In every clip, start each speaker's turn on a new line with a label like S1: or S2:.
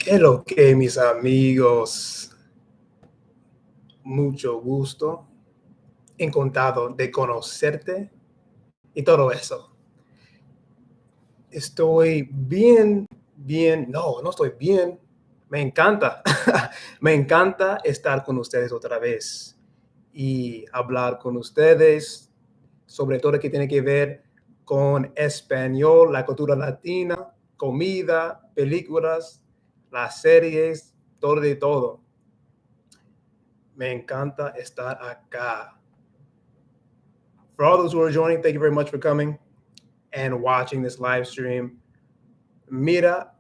S1: Hello, que mis amigos, mucho gusto, encantado de conocerte y todo eso. Estoy bien, no estoy bien, me encanta, me encanta estar con ustedes otra vez y hablar con ustedes sobre todo lo que tiene que ver con español, la cultura latina, comida, películas, las series, todo de todo. Me encanta estar acá. For all those who are joining, thank you very much for coming and watching this live stream. Mira,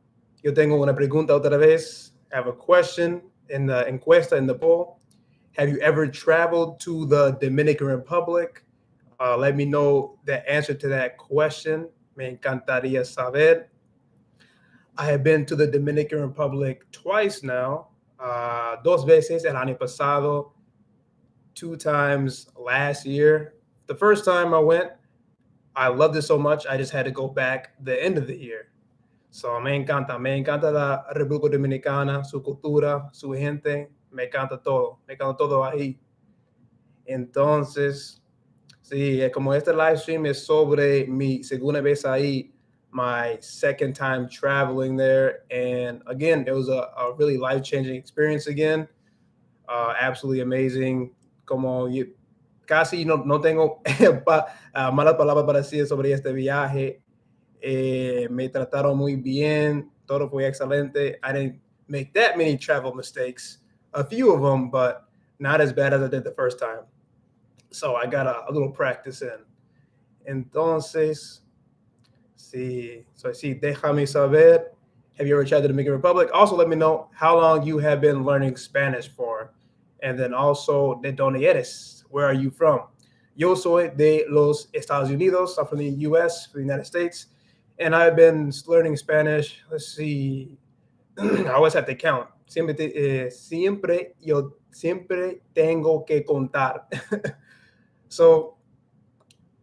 S1: yo tengo una pregunta otra vez. I have a question in the encuesta, in the poll. Have you ever traveled to the Dominican Republic? Let me know the answer to that question. Me encantaría saber. I have been to the Dominican Republic twice now. Dos veces el año pasado, two times last year. The first time I went, I loved it so much, I just had to go back the end of the year. So me encanta la República Dominicana, su cultura, su gente, me encanta todo ahí. Entonces, sí, como este live stream es sobre mi segunda vez ahí, my second time traveling there. And again, it was a really life-changing experience again. Absolutely amazing. Como casi no tengo malas palabras para decir sobre este viaje. Me trataron muy bien. Todo fue excelente. I didn't make that many travel mistakes. A few of them, but not as bad as I did the first time. So I got a little practice in. Entonces, sí, déjame saber. Have you ever tried the Dominican Republic? Also, let me know how long you have been learning Spanish for. And then also, de donde eres? Where are you from? Yo soy de los Estados Unidos. I'm from the US, from the United States. And I've been learning Spanish. Let's see. I always have to count. Siempre tengo que contar. So,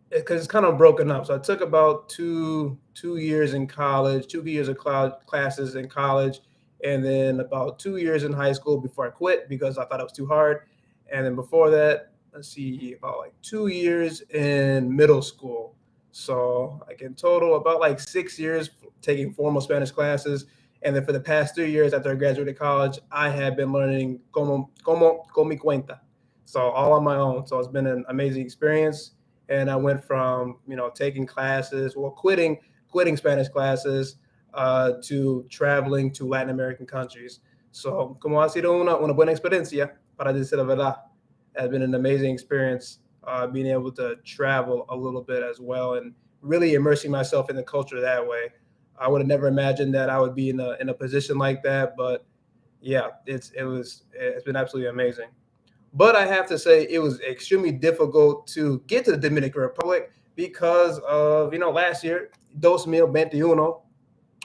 S1: because it's kind of broken up. So I took about two years in college, 2 years of classes in college, and then about 2 years in high school before I quit because I thought it was too hard. And then before that, let's see, about like 2 years in middle school. So like in total, about like 6 years taking formal Spanish classes. And then for the past 3 years after I graduated college, I have been learning como con mi cuenta. So all on my own. So it's been an amazing experience, and I went from taking classes, well, quitting Spanish classes, to traveling to Latin American countries. So como ha sido una buena experiencia, para decir la verdad, has been an amazing experience, being able to travel a little bit as well and really immersing myself in the culture that way. I would have never imagined that I would be in a position like that, but yeah, it's been absolutely amazing. But I have to say, it was extremely difficult to get to the Dominican Republic because of last year, 2021,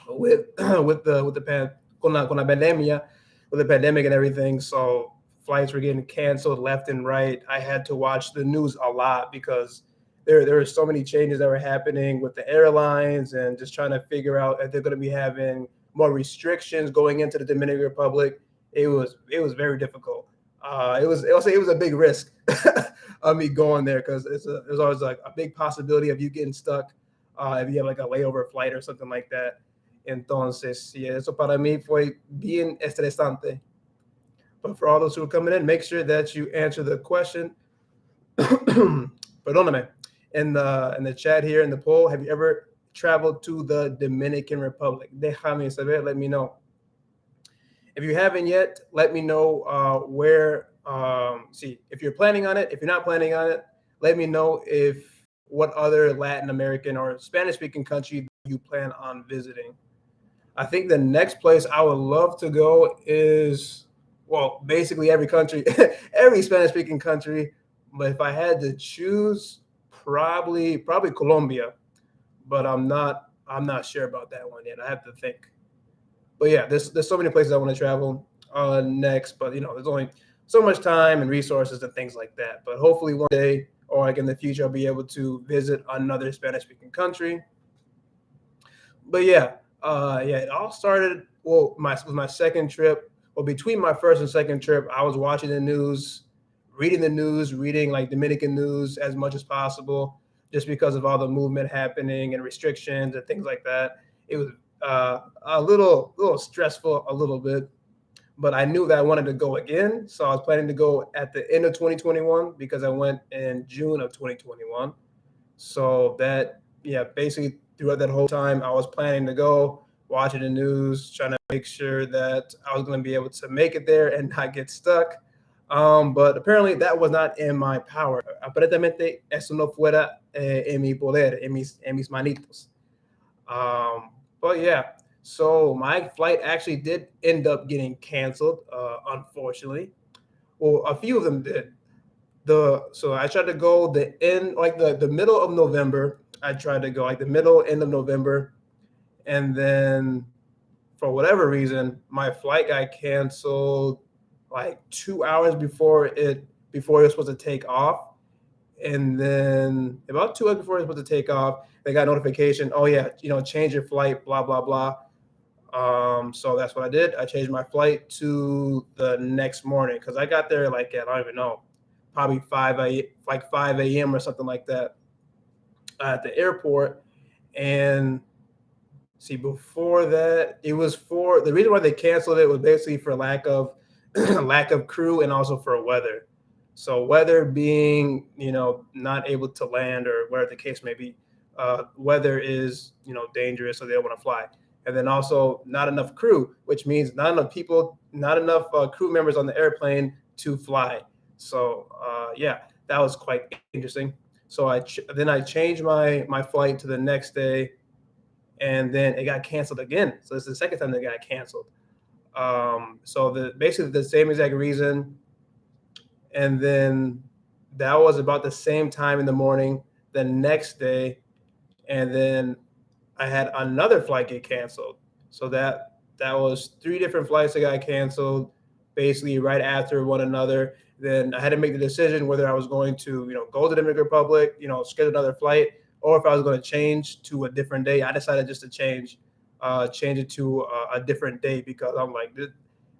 S1: with con la pandemia, with the pandemic and everything. So flights were getting canceled left and right. I had to watch the news a lot because there were so many changes that were happening with the airlines and just trying to figure out if they're going to be having more restrictions going into the Dominican Republic. It was very difficult. It was a big risk of me going there because there's always like a big possibility of you getting stuck, if you have like a layover flight or something like that. Entonces, sí, eso para mí fue bien estresante. But for all those who are coming in, make sure that you answer the question. Perdóname. In the chat here in the poll, have you ever traveled to the Dominican Republic? Déjame saber. Let me know. If you haven't yet, let me know where. See, if you're planning on it. If you're not planning on it, let me know if what other Latin American or Spanish-speaking country you plan on visiting. I think the next place I would love to go is, well, basically every country, every Spanish-speaking country. But if I had to choose, probably Colombia. But I'm not sure about that one yet. I have to think. But yeah, there's so many places I want to travel next, but there's only so much time and resources and things like that. But hopefully one day or like in the future, I'll be able to visit another Spanish-speaking country. But yeah, Yeah, it all started well, with my second trip. Well, between my first and second trip, I was watching the news, reading like Dominican news as much as possible, just because of all the movement happening and restrictions and things like that. It was a little stressful, a little bit, but I knew that I wanted to go again. So I was planning to go at the end of 2021 because I went in June of 2021. So that, yeah, basically throughout that whole time, I was planning to go, watching the news, trying to make sure that I was going to be able to make it there and not get stuck. But apparently that was not in my power. Aparentemente, eso no fuera en mi poder, en mis manitos. But yeah, so my flight actually did end up getting canceled, unfortunately. Well, a few of them did. So I tried to go the middle of November. I tried to go like the middle end of November, and then for whatever reason, my flight got canceled like 2 hours before it was supposed to take off. And then about 2 hours before it was supposed to take off, they got a notification. Oh yeah, change your flight, blah blah blah. So that's what I did. I changed my flight to the next morning because I got there like at, I don't even know, probably 5 a.m. or something like that at the airport. And see, before that, it was for the reason why they canceled it was basically for lack of lack of crew and also for weather. So weather being, not able to land or whatever the case may be, weather is, dangerous, so they don't want to fly. And then also not enough crew, which means not enough people, not enough crew members on the airplane to fly. So yeah, that was quite interesting. So then I changed my flight to the next day, and then it got canceled again. So it's the second time that got canceled. So basically the same exact reason. And then that was about the same time in the morning the next day, and then I had another flight get canceled. So that was three different flights that got canceled basically right after one another. Then I had to make the decision whether I was going to, go to the Dominican Republic, schedule another flight, or if I was going to change to a different day. I decided just to change it to a different day because I'm like,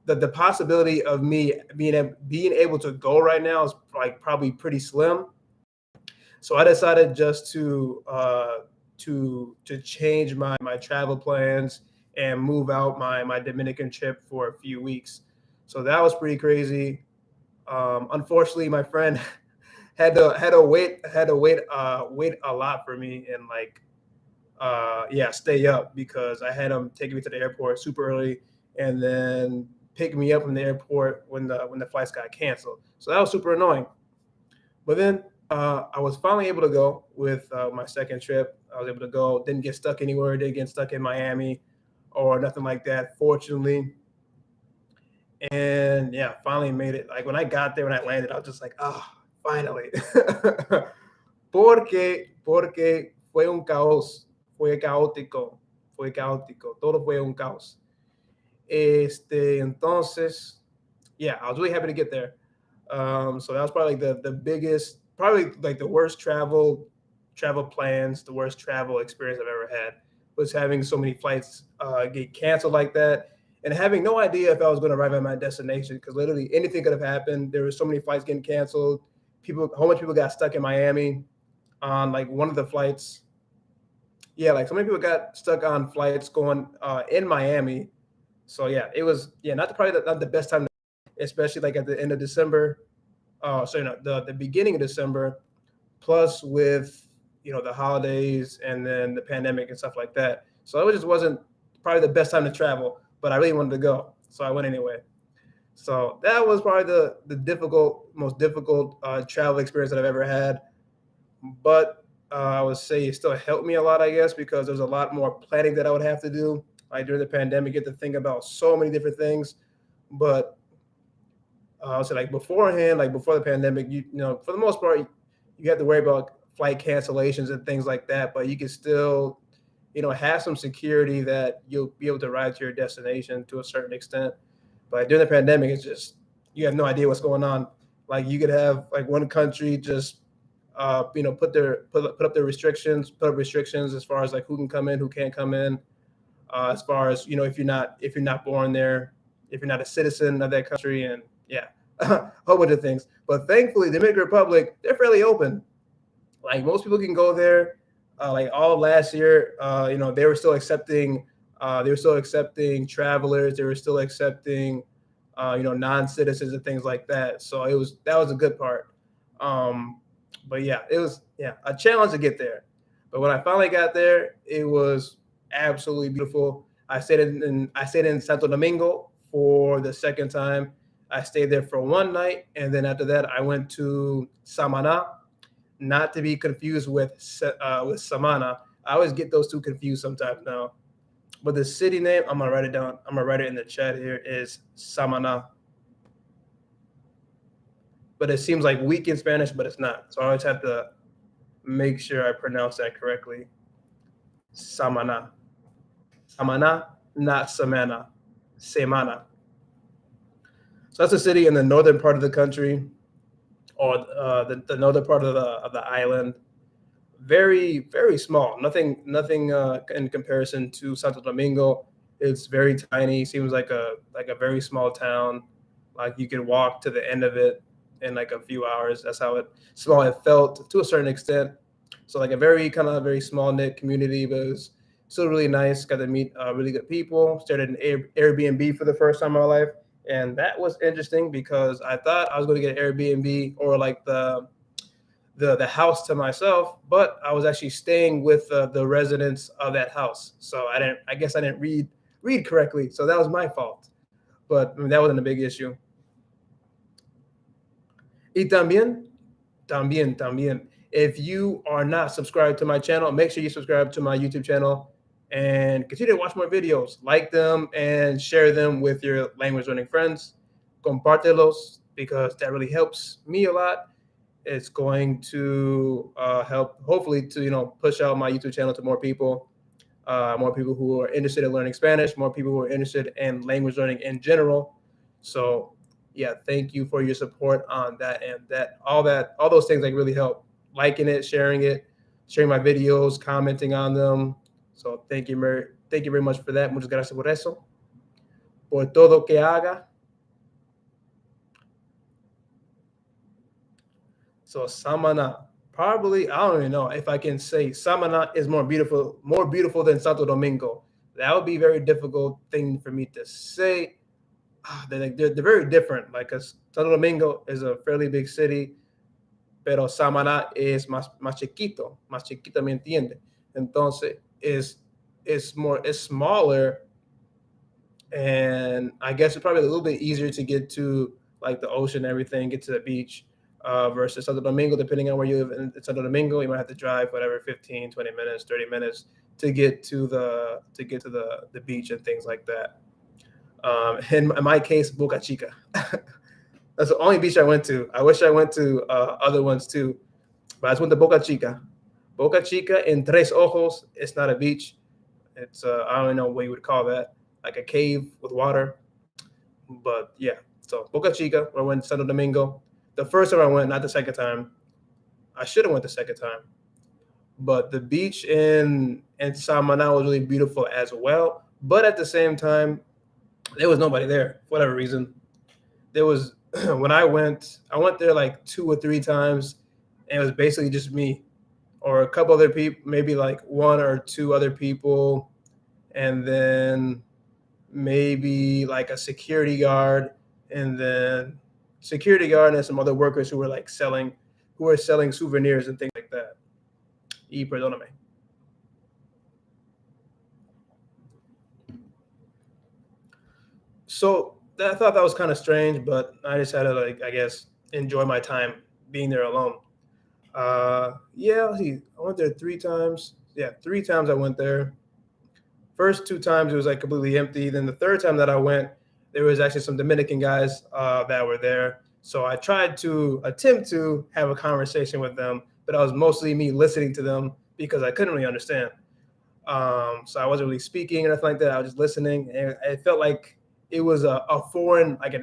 S1: the possibility of me being able to go right now is like probably pretty slim. So I decided just to change my travel plans and move out my Dominican trip for a few weeks. So that was pretty crazy. Unfortunately, my friend had to wait a lot for me and like yeah, stay up because I had him taking me to the airport super early and then pick me up from the airport when the flights got canceled. So that was super annoying. But then I was finally able to go with my second trip. I was able to go, didn't get stuck anywhere, didn't get stuck in Miami or nothing like that, fortunately. And yeah, finally made it. Like when I got there, when I landed, I was just like, oh, finally. Porque fue un caos, fue caótico, todo fue un caos. Entonces, yeah, I was really happy to get there. So that was probably like the biggest, probably like the worst travel plans, the worst travel experience I've ever had was having so many flights get canceled like that and having no idea if I was going to arrive at my destination because literally anything could have happened. There were so many flights getting canceled. A whole bunch of people got stuck in Miami on like one of the flights. Yeah, like so many people got stuck on flights going in Miami. So yeah, it was not the best time, especially like at the end of December. So the beginning of December, plus with the holidays and then the pandemic and stuff like that. So it just wasn't probably the best time to travel, but I really wanted to go, so I went anyway. So that was probably the most difficult travel experience that I've ever had. But I would say it still helped me a lot, I guess, because there's a lot more planning that I would have to do. Like during the pandemic, you get to think about so many different things. But I would say like beforehand, like before the pandemic, for the most part, you have to worry about flight cancellations and things like that. But you can still, have some security that you'll be able to ride to your destination to a certain extent. But during the pandemic, it's just you have no idea what's going on. Like you could have like one country just put up restrictions as far as like who can come in, who can't come in. as far as, if you're not born there, if you're not a citizen of that country, and yeah, a whole bunch of things. But thankfully, the Dominican Republic, they're fairly open. Like most people can go there. Like all of last year, they were still accepting. They were still accepting travelers. They were still accepting, non-citizens and things like that. So that was a good part. But yeah, it was a challenge to get there. But when I finally got there, it was absolutely beautiful. I stayed in Santo Domingo for the second time. I stayed there for one night, and then after that, I went to Samaná, not to be confused with Samaná. I always get those two confused sometimes now. But the city name, I'm gonna write it down. I'm gonna write it in the chat here. Is Samaná. But it seems like weak in Spanish, but it's not. So I always have to make sure I pronounce that correctly. Samaná. Samaná, not Samana. Semana. So that's a city in the northern part of the country, or the northern part of the island. Very, very small. Nothing in comparison to Santo Domingo. It's very tiny. Seems like a very small town. Like you could walk to the end of it in like a few hours. That's how small it felt to a certain extent. So like a very small knit community, but it was still really nice. Got to meet really good people. Started an Airbnb for the first time in my life, and that was interesting because I thought I was going to get an Airbnb or like the house to myself, but I was actually staying with the residents of that house. So I guess I didn't read correctly. So that was my fault. But I mean, that wasn't a big issue. Y también. If you are not subscribed to my channel, make sure you subscribe to my YouTube channel and continue to watch more videos. Like them and share them with your language learning friends. Compártelos, because that really helps me a lot. It's going to help, hopefully, to push out my YouTube channel to more people who are interested in learning Spanish, more people who are interested in language learning in general. So yeah, thank you for your support on that, and all those things like really help. Liking it, sharing my videos, commenting on them. So thank you very much for that. Muchas gracias por eso. Por todo que haga. So Samaná, probably, I don't even know if I can say Samaná is more beautiful than Santo Domingo. That would be a very difficult thing for me to say. They're very different. Like, cause Santo Domingo is a fairly big city, pero Samaná es más chiquito, ¿me entiende? Entonces it's smaller, and I guess it's probably a little bit easier to get to like the ocean and everything, get to the beach. Versus Santo Domingo, depending on where you live in Santo Domingo, you might have to drive whatever 15, 20 minutes, 30 minutes to get to the beach and things like that. In my case, Boca Chica. That's the only beach I went to. I wish I went to other ones too, but I just went to Boca Chica. Boca Chica in Tres Ojos. It's not a beach. It's I don't know what you would call that, like a cave with water. But yeah, so Boca Chica. I went to Santo Domingo. The first time I went, not the second time. I should have went the second time. But the beach in Samaná was really beautiful as well. But at the same time, there was nobody there for whatever reason. There was when I went there like 2 or 3 times, and it was basically just me or a couple other people, maybe like 1 or 2 other people, and then maybe like a security guard, and some other workers who were selling souvenirs and things like that. Y perdóname. So I thought that was kind of strange, but I just had to, like, I guess, enjoy my time being there alone. Let's see. I went there 3 times. Yeah, 3 times I went there. First 2 times it was like completely empty. Then the third time that I went, there was actually some Dominican guys that were there. So I tried to attempt to have a conversation with them, but I was mostly me listening to them because I couldn't really understand. So I wasn't really speaking or nothing like that. I was just listening, and it felt like it was a foreign, like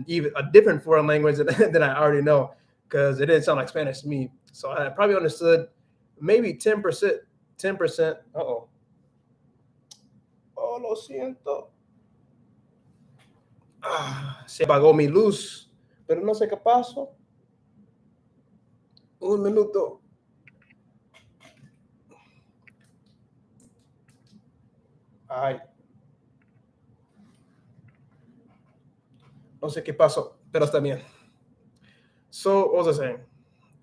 S1: even a different foreign language than I already know, because it didn't sound like Spanish to me. So I probably understood maybe 10%. 10%. lo siento. Se apagó mi luz, pero no sé qué pasó. Un minuto. Ay. No sé qué pasó, pero está bien. So, what was I saying?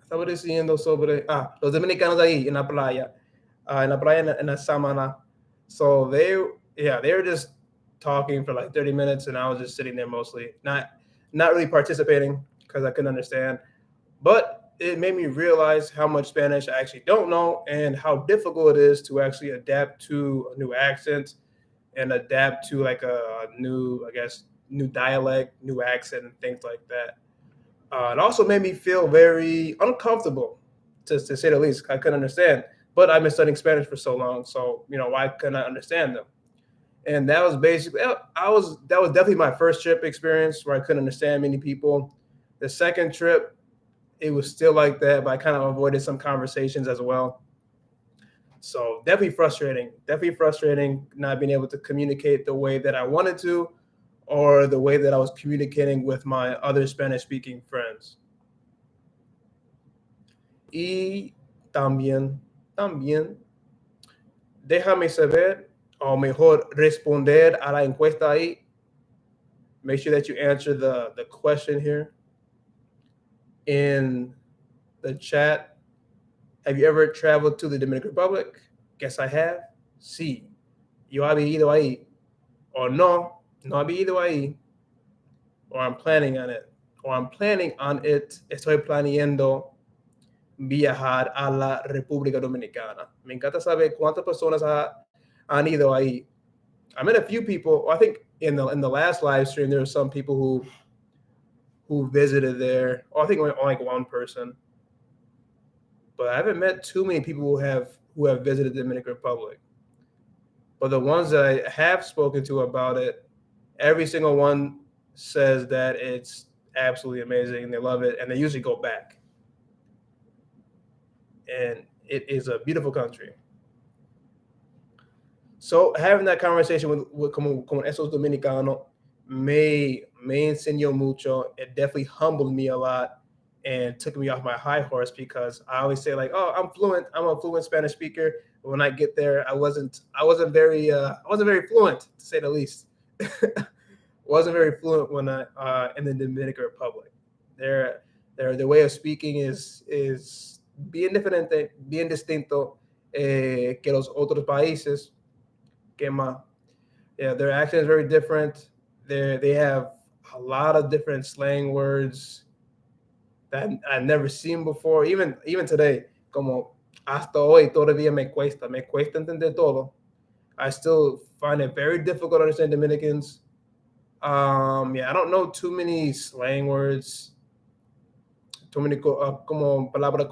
S1: Estaba diciendo sobre los dominicanos ahí en la playa, en la Samaná. So they were just talking for like 30 minutes, and I was just sitting there mostly, not really participating because I couldn't understand. But it made me realize how much Spanish I actually don't know and how difficult it is to actually adapt to a new accent and adapt to like a new, I guess, new dialect, new accent, and things like that. It also made me feel very uncomfortable, to say the least. I couldn't understand, but I've been studying Spanish for so long, so why couldn't I understand them? And that was basically that was definitely my first trip experience where I couldn't understand many people. The second trip, it was still like that, but I kind of avoided some conversations as well. So definitely frustrating not being able to communicate the way that I wanted to, or the way that I was communicating with my other Spanish speaking friends. Y también, déjame saber, o mejor responder a la encuesta ahí. Make sure that you answer the question here in the chat. Have you ever traveled to the Dominican Republic? Guess I have. Sí. Yo había ido ahí. Or no había ido ahí. Or I'm planning on it. Or I'm planning on it. Estoy planeando viajar a la República Dominicana. Me encanta saber cuántas personas han ido ahí. I met a few people. I think in the last live stream there were some people who visited there. Or I think only like one person. But I haven't met too many people who have visited the Dominican Republic. But the ones that I have spoken to about it, every single one says that it's absolutely amazing. They love it, and they usually go back. And it is a beautiful country. So having that conversation with como esos dominicanos me enseñó mucho. It definitely humbled me a lot and took me off my high horse, because I always say like, oh, I'm a fluent Spanish speaker. But when I get there, I wasn't very fluent, to say the least. Wasn't very fluent when I in the Dominican Republic. Their way of speaking is bien diferente, bien distinto que los otros países. Que más? Yeah, their accent is very different. They have a lot of different slang words that I've never seen before. Even today, como hasta hoy todavía me cuesta entender todo. I still find it very difficult to understand Dominicans. I don't know too many slang words, too many como palabras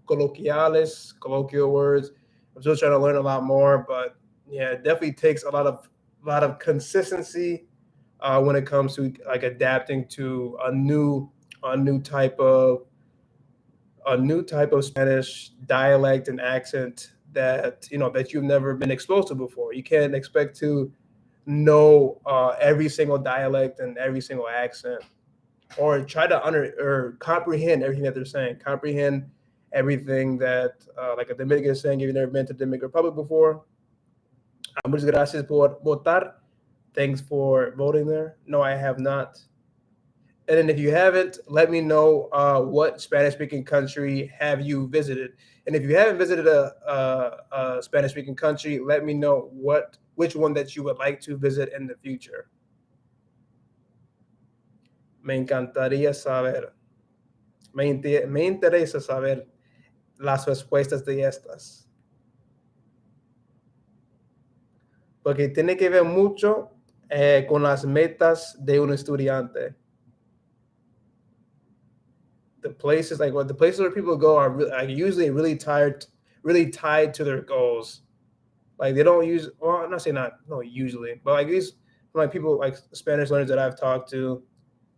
S1: coloquiales, colloquial words. I'm still trying to learn a lot more, but yeah, it definitely takes a lot of consistency when it comes to like adapting to a new type of Spanish dialect and accent that that you've never been exposed to before. You can't expect to know every single dialect and every single accent, or try to comprehend everything that they're saying. Comprehend everything that like a Dominican is saying if you've never been to the Dominican Republic before. Muchas gracias por votar. Thanks for voting there. No, I have not. And then if you haven't, let me know what Spanish-speaking country have you visited. And if you haven't visited a Spanish-speaking country, let me know which one that you would like to visit in the future. Me encantaría saber. Me interesa saber las respuestas de estas. Porque tiene que ver mucho con las metas de un estudiante. The places where people go are usually really tied to their goals. Like they don't use, well, I'm not saying no usually, but like these like people like Spanish learners that I've talked to,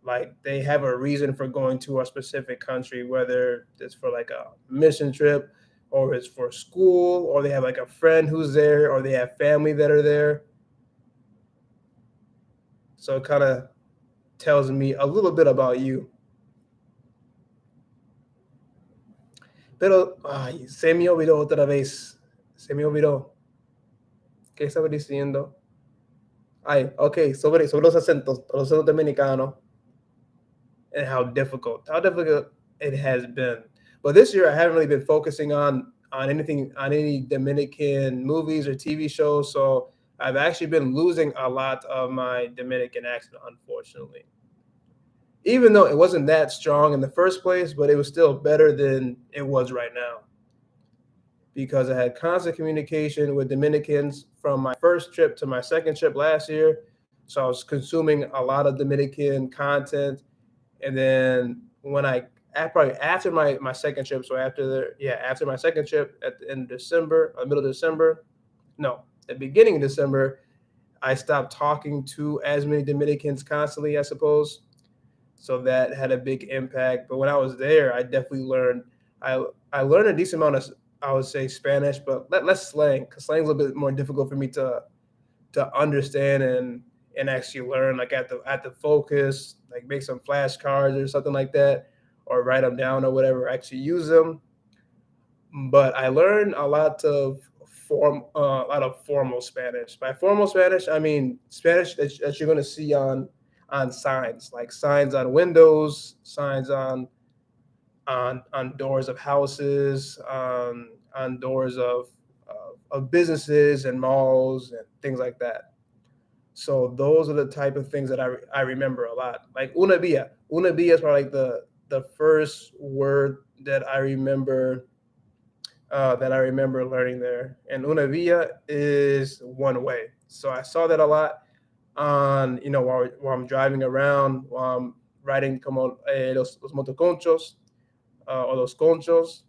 S1: like they have a reason for going to a specific country, whether it's for like a mission trip, or it's for school, or they have like a friend who's there, or they have family that are there. So it kind of tells me a little bit about you. Pero, ay, se me olvidó otra vez. Se me olvidó. ¿Qué estaba diciendo? Ay, okay, sobre los acentos dominicanos, and how difficult it has been. But this year, I haven't really been focusing on any Dominican movies or TV shows. So I've actually been losing a lot of my Dominican accent, unfortunately. Even though it wasn't that strong in the first place, but it was still better than it was right now, because I had constant communication with Dominicans from my first trip to my second trip last year. So I was consuming a lot of Dominican content. And then when probably after my second trip, so after my second trip at the end of December, middle of December, no, the beginning of December, I stopped talking to as many Dominicans constantly, I suppose. So that had a big impact. But when I was there, I definitely learned. I learned a decent amount of, I would say, Spanish, but less slang, because slang is a little bit more difficult for me to understand and actually learn. Like at the focus, like make some flashcards or something like that, or write them down or whatever. Actually use them. But I learned a lot of formal Spanish. By formal Spanish, I mean Spanish that you're going to see on signs, like signs on windows, signs on doors of houses, on doors of businesses and malls and things like that. So those are the type of things that I remember a lot. Like una via. Una via is probably like the first word that I remember learning there. And una via is one way. So I saw that a lot on, while I'm driving around, while I'm riding como los motoconchos, or los conchos.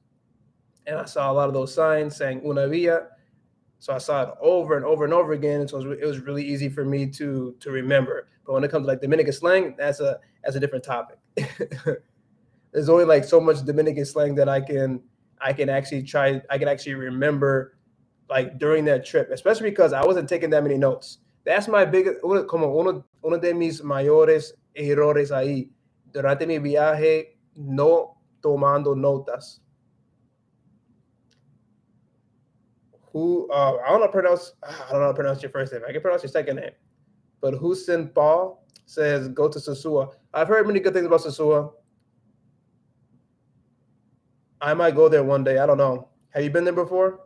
S1: And I saw a lot of those signs saying una via. So I saw it over and over and over again. And so it was really easy for me to remember. But when it comes to like Dominican slang, that's a different topic. There's only like so much Dominican slang that I can actually remember, like during that trip, especially because I wasn't taking that many notes. That's my biggest, uno de mis mayores errores ahí. Durante mi viaje, no tomando notas. I don't know how to pronounce your first name. I can pronounce your second name. But Hussein Paul says go to Sosua. I've heard many good things about Sosua. I might go there one day. I don't know. Have you been there before?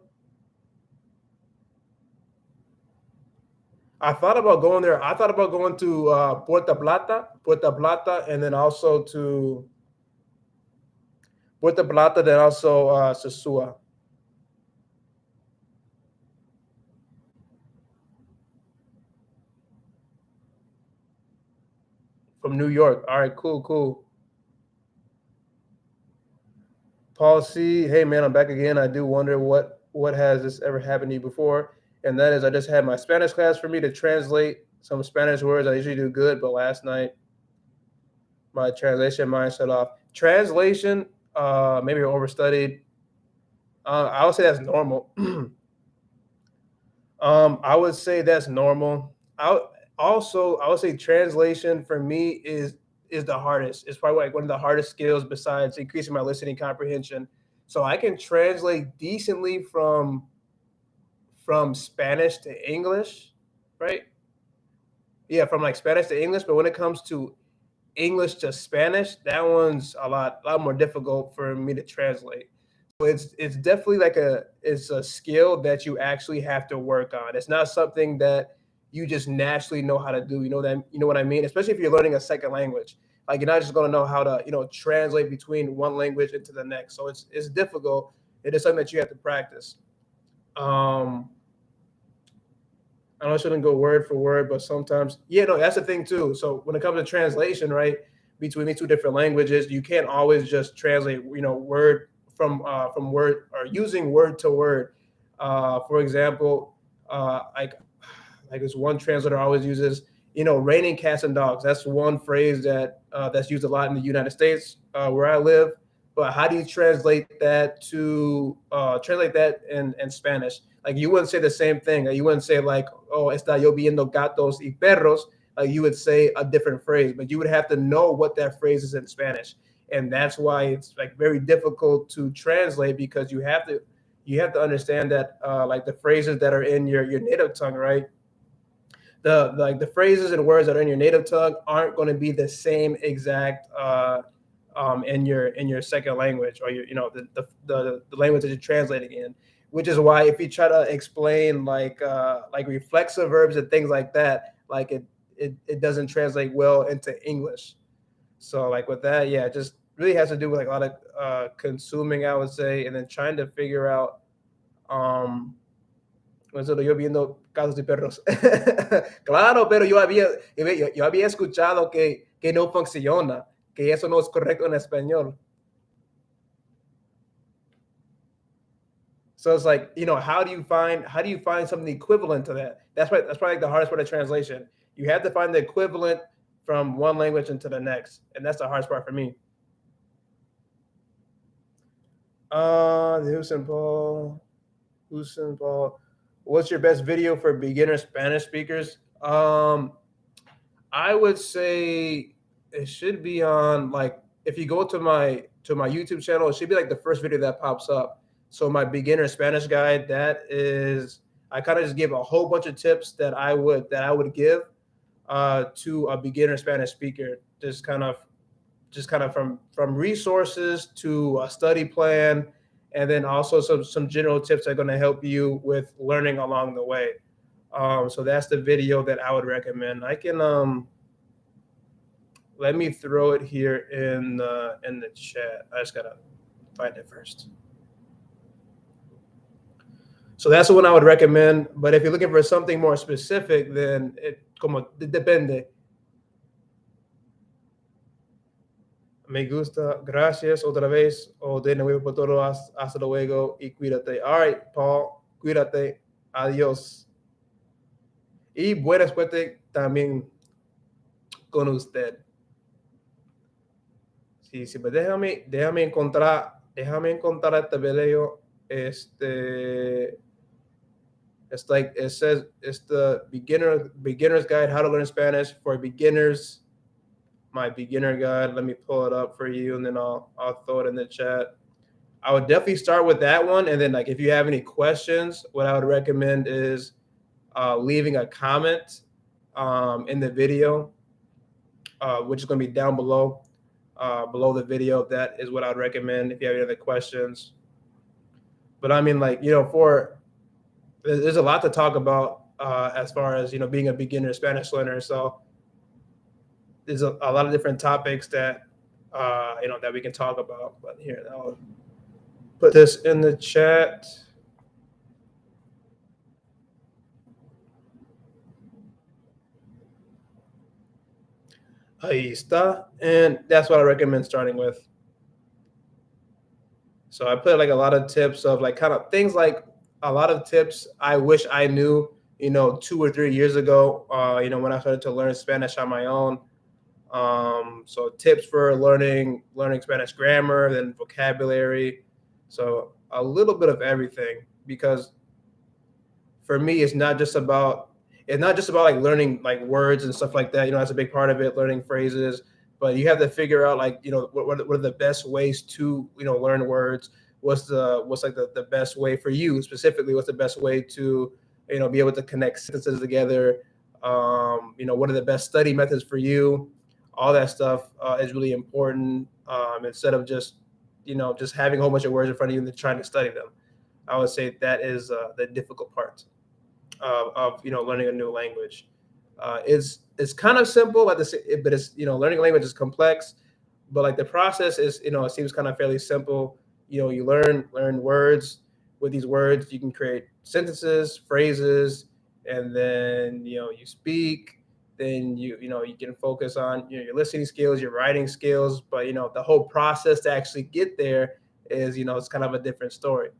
S1: I thought about going there. I thought about going to Puerto Plata, and then also to Puerto Plata, then also Sosua. From New York. All right, cool. Paul C. Hey man, I'm back again. I do wonder what has this ever happened to you before? And that is, I just had my Spanish class for me to translate some Spanish words. I usually do good, but last night my translation mind shut off. Translation, maybe I overstudied. I would say that's normal. I would say that's normal. I would say translation for me is the hardest. It's probably like one of the hardest skills besides increasing my listening comprehension. So I can translate decently from Spanish to English, right? Yeah, from like Spanish to English, but when it comes to English to Spanish, that one's a lot more difficult for me to translate. So it's definitely like it's a skill that you actually have to work on. It's not something that you just naturally know how to do. You know what I mean? Especially if you're learning a second language. Like you're not just going to know how to, translate between one language into the next. So it's difficult. It is something that you have to practice. I know I shouldn't go word for word, but sometimes, that's the thing too. So when it comes to translation, right, between these two different languages, you can't always just translate, word from word, or using word to word. For example, like this one translator always uses, raining cats and dogs. That's one phrase that's used a lot in the United States, where I live. But how do you translate that in Spanish? Like you wouldn't say the same thing. You wouldn't say like, oh, está lloviendo gatos y perros, you would say a different phrase, but you would have to know what that phrase is in Spanish. And that's why it's like very difficult to translate, because you have to understand that like the phrases that are in your native tongue, right? The phrases and words that are in your native tongue aren't going to be the same exact in your second language, or the language that you're translating in. Which is why if you try to explain like reflexive verbs and things like that, like it doesn't translate well into English. So like with that, yeah, it just really has to do with like a lot of consuming, I would say, and then trying to figure out nosotros yo viendo casos de perros. Claro, pero yo había escuchado que no funciona, que eso no es correcto en español. So it's like, how do you find something equivalent to that? That's probably like the hardest part of translation. You have to find the equivalent from one language into the next, and that's the hardest part for me. Houston Paul. What's your best video for beginner Spanish speakers? I would say it should be on, like, if you go to my YouTube channel, it should be like the first video that pops up. So my beginner Spanish guide, that is, I kind of just give a whole bunch of tips that I would give to a beginner Spanish speaker, just kind of from resources to a study plan, and then also some general tips that are going to help you with learning along the way. So that's the video that I would recommend. I can let me throw it here in the chat. I just gotta find it first. So that's the one I would recommend. But if you're looking for something more specific, then it depende. Me gusta, gracias otra vez, o de nuevo por todo, hasta luego y cuídate. All right, Paul, cuídate, adiós. Y buena suerte también con usted. Sí, pues déjame encontrar este video. It's like it says it's the beginner's guide, how to learn Spanish for beginners. My beginner guide. Let me pull it up for you, and then I'll throw it in the chat. I would definitely start with that one, and then like if you have any questions, what I would recommend is leaving a comment in the video, which is going to be down below the video. That is what I'd recommend if you have any other questions. But I mean, like, there's a lot to talk about as far as being a beginner Spanish learner. So there's a lot of different topics that that we can talk about. But here, I'll put this in the chat. Ahí está. And that's what I recommend starting with. So I put like a lot of tips of like kind of things, like a lot of tips I wish I knew, 2 or 3 years ago, when I started to learn Spanish on my own. So tips for learning Spanish grammar, then vocabulary. So a little bit of everything, because for me, it's not just about like learning like words and stuff like that. That's a big part of it, learning phrases. But you have to figure out like, what are the best ways to, learn words. What's like the best way for you specifically? What's the best way to, be able to connect sentences together? What are the best study methods for you? All that stuff is really important. Instead of just having a whole bunch of words in front of you and then trying to study them. I would say that is the difficult part of learning a new language. It's kind of simple, but it's learning a language is complex. But like the process is it seems kind of fairly simple. You learn words. With these words, you can create sentences, phrases, and then you speak. Then you can focus on your listening skills, your writing skills. But the whole process to actually get there is it's kind of a different story.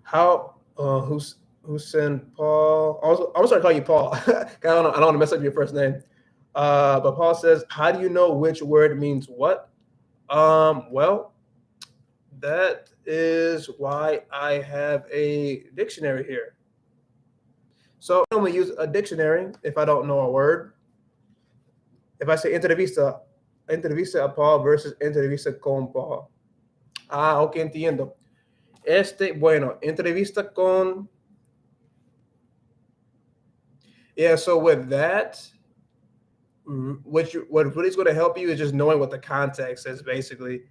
S1: How who's sent Paul? Also, I'm gonna start calling you Paul. I don't want to mess up your first name. But Paul says, how do you know which word means what? Well, That is why I have a dictionary here. So I only use a dictionary if I don't know a word. If I say entrevista, entrevista a Paul versus entrevista con Paul. Ah, ok, entiendo. Bueno, entrevista con. Yeah, so with that, what really is going to help you is just knowing what the context is, basically.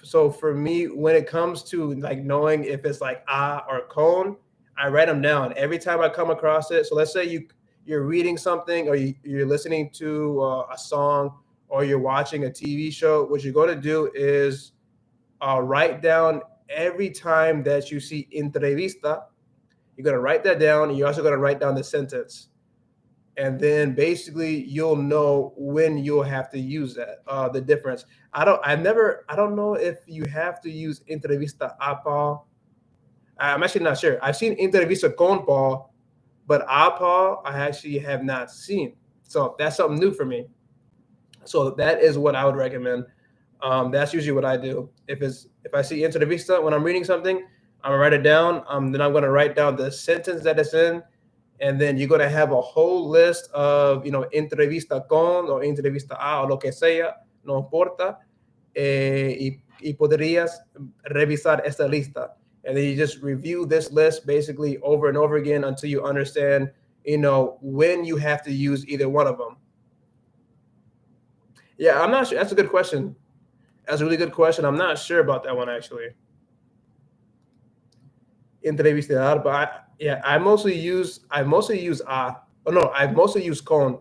S1: So for me, when it comes to like knowing if it's like or con, I write them down every time I come across it. So let's say you're reading something, or you're listening to a song, or you're watching a TV show. What you're going to do is write down every time that you see entrevista. You're going to write that down, and you're also going to write down the sentence, and then basically you'll know when you'll have to use that. The difference. I don't know if you have to use entrevista a Paul. I'm actually not sure. I've seen entrevista con Paul, but a Paul I actually have not seen. So that's something new for me. So that is what I would recommend. That's usually what I do. If I see entrevista when I'm reading something, I'm gonna write it down. Then I'm gonna write down the sentence that it's in, and then you're gonna have a whole list of entrevista con or entrevista a o lo que sea, no importa, y podrías revisar esta lista, and then you just review this list basically over and over again until you understand when you have to use either one of them. Yeah, I'm not sure. That's a good question. That's a really good question. I'm not sure about that one actually. Entrevistar, but I mostly use a. Oh no, I mostly use con.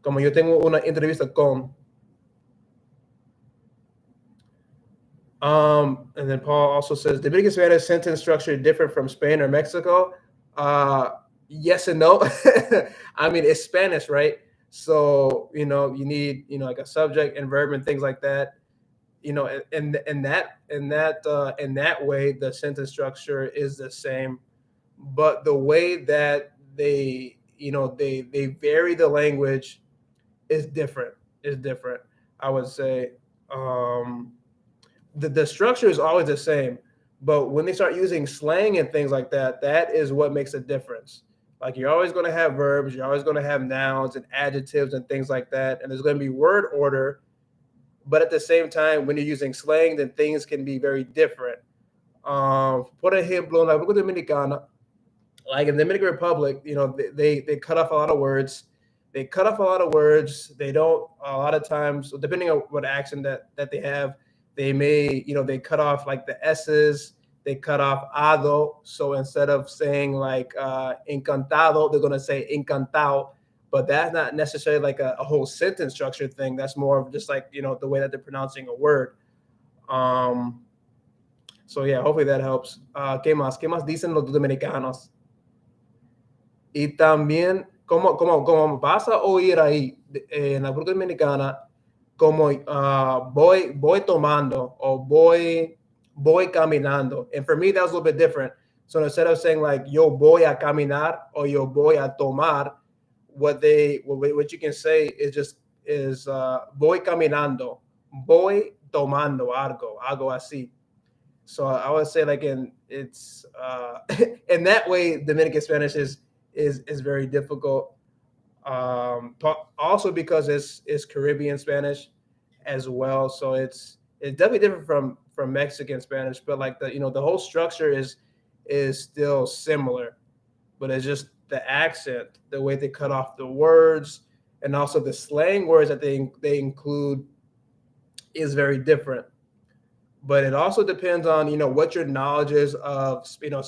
S1: Como yo tengo una entrevista con. And then Paul also says Dominican Spanish sentence structure different from Spain or Mexico. Yes and no. I mean, it's Spanish, right? So you need like a subject and verb and things like that. In that way, the sentence structure is the same, but the way that they vary the language is different. I would say. The structure is always the same, but when they start using slang and things like that, that is what makes a difference. Like, you're always going to have verbs, you're always going to have nouns and adjectives and things like that, and there's going to be word order. But at the same time, when you're using slang, then things can be very different. Por ejemplo, la República Dominicana, like in the Dominican Republic, they cut off a lot of words. They don't, a lot of times, depending on what accent that they have, they may, they cut off like the S's, they cut off ado. So instead of saying like encantado, they're going to say encantado. But that's not necessarily like a whole sentence structure thing. That's more of just like, the way that they're pronouncing a word. So yeah, hopefully that helps. ¿Qué más? ¿Qué más dicen los dominicanos? Y también, como vas a oír ahí en la República Dominicana, como voy tomando o voy caminando. And for me, that was a little bit different. So instead of saying like yo voy a caminar or yo voy a tomar, what you can say is voy caminando, voy tomando algo así. So I would say like it's in that way, Dominican Spanish is very difficult. Also because it's Caribbean Spanish as well, so it's definitely different from Mexican Spanish, but like the whole structure is still similar, but it's just the accent, the way they cut off the words, and also the slang words that they include is very different. But it also depends on what your knowledge is of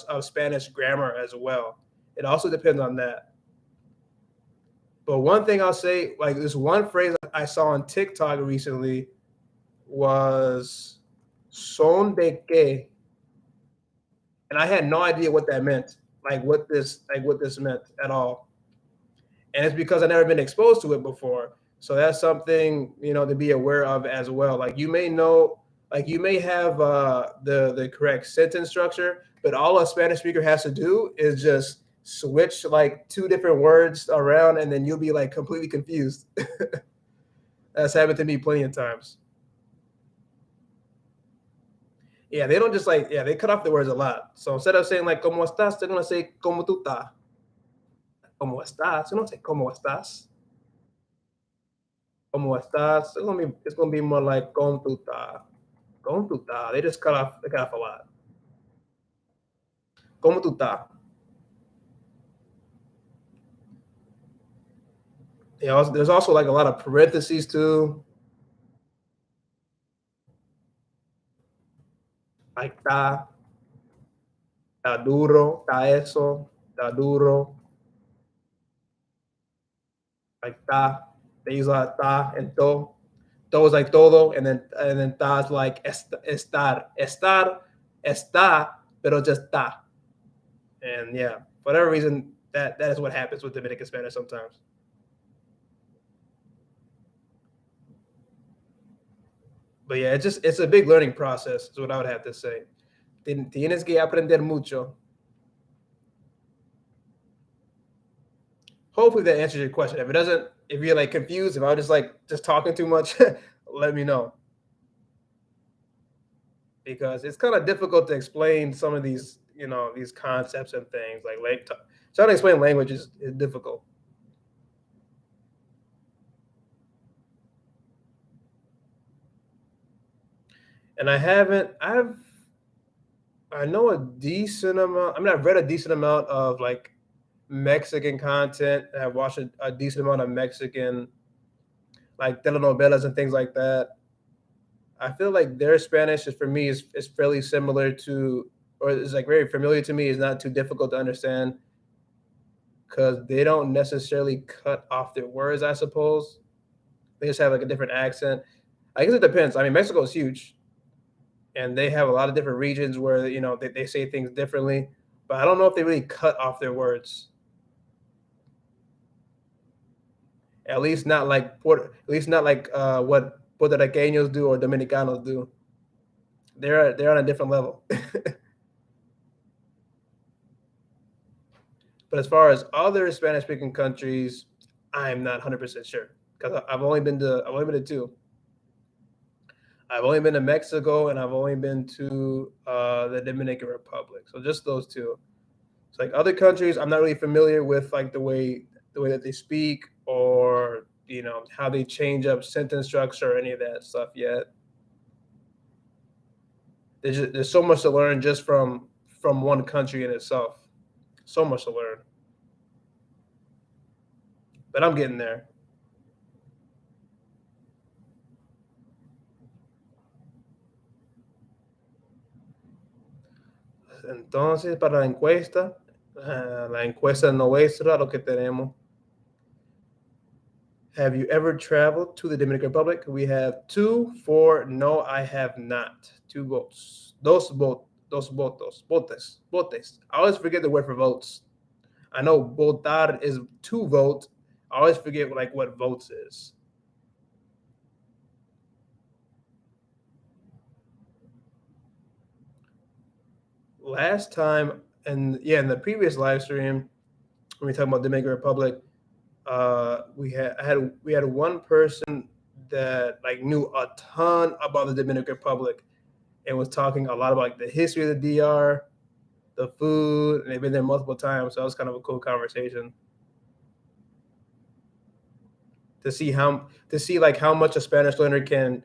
S1: of Spanish grammar as well. It also depends on that. But one thing I'll say, like this one phrase I saw on TikTok recently was "son de qué," and I had no idea what that meant, like what this meant at all. And it's because I've never been exposed to it before. So that's something to be aware of as well. Like you may have the correct sentence structure, but all a Spanish speaker has to do is just switch like two different words around, and then you'll be like completely confused. That's happened to me plenty of times. Yeah, they don't just like, yeah, they cut off the words a lot. So instead of saying like "cómo estás," they're gonna say "cómo tú estás." ¿Cómo estás? You don't say "cómo estás." ¿Cómo estás? It's gonna be more like "cómo tú estás." ¿Cómo tú estás? They cut off a lot. ¿Cómo tú estás? There's also like a lot of parentheses too. Like está duro, está eso, está duro, like they use a lot of ta and to. To is like todo, and then ta is like estar, pero just ta. And yeah, for whatever reason, that is what happens with Dominican Spanish sometimes. But yeah, it's a big learning process, is what I would have to say. Tienes que aprender mucho. Hopefully that answers your question. If it doesn't, if you're like confused, if I'm just talking too much, let me know, because it's kind of difficult to explain some of these concepts and things. Trying to explain language is difficult. And I know a decent amount. I mean, I've read a decent amount of like Mexican content. I've watched a decent amount of Mexican like telenovelas and things like that. I feel like their Spanish is for me is fairly similar to, or is like very familiar to me. Is not too difficult to understand because they don't necessarily cut off their words. I suppose they just have like a different accent. I guess it depends. I mean, Mexico is huge, and they have a lot of different regions where they say things differently. But I don't know if they really cut off their words. At least not like what Puerto Ricanos do or Dominicanos do. They're on a different level. But as far as other Spanish speaking countries, I'm not 100% sure because I've only been to two. I've only been to Mexico and I've only been to the Dominican Republic. So just those two. It's like other countries, I'm not really familiar with like the way that they speak, or how they change up sentence structure or any of that stuff yet. There's so much to learn just from one country in itself. So much to learn, but I'm getting there. Entonces, para la encuesta nuestra, lo que tenemos. Have you ever traveled to the Dominican Republic? We have 2 for no, I have not. 2 votes. Dos votos. Votes. I always forget the word for votes. I know votar is 2 votes. I always forget like what votes is. Last time, and yeah, in the previous live stream, when we talk about Dominican Republic, we had one person that like knew a ton about the Dominican Republic and was talking a lot about like the history of the DR, the food, and they've been there multiple times. So that was kind of a cool conversation to see like how much a Spanish learner can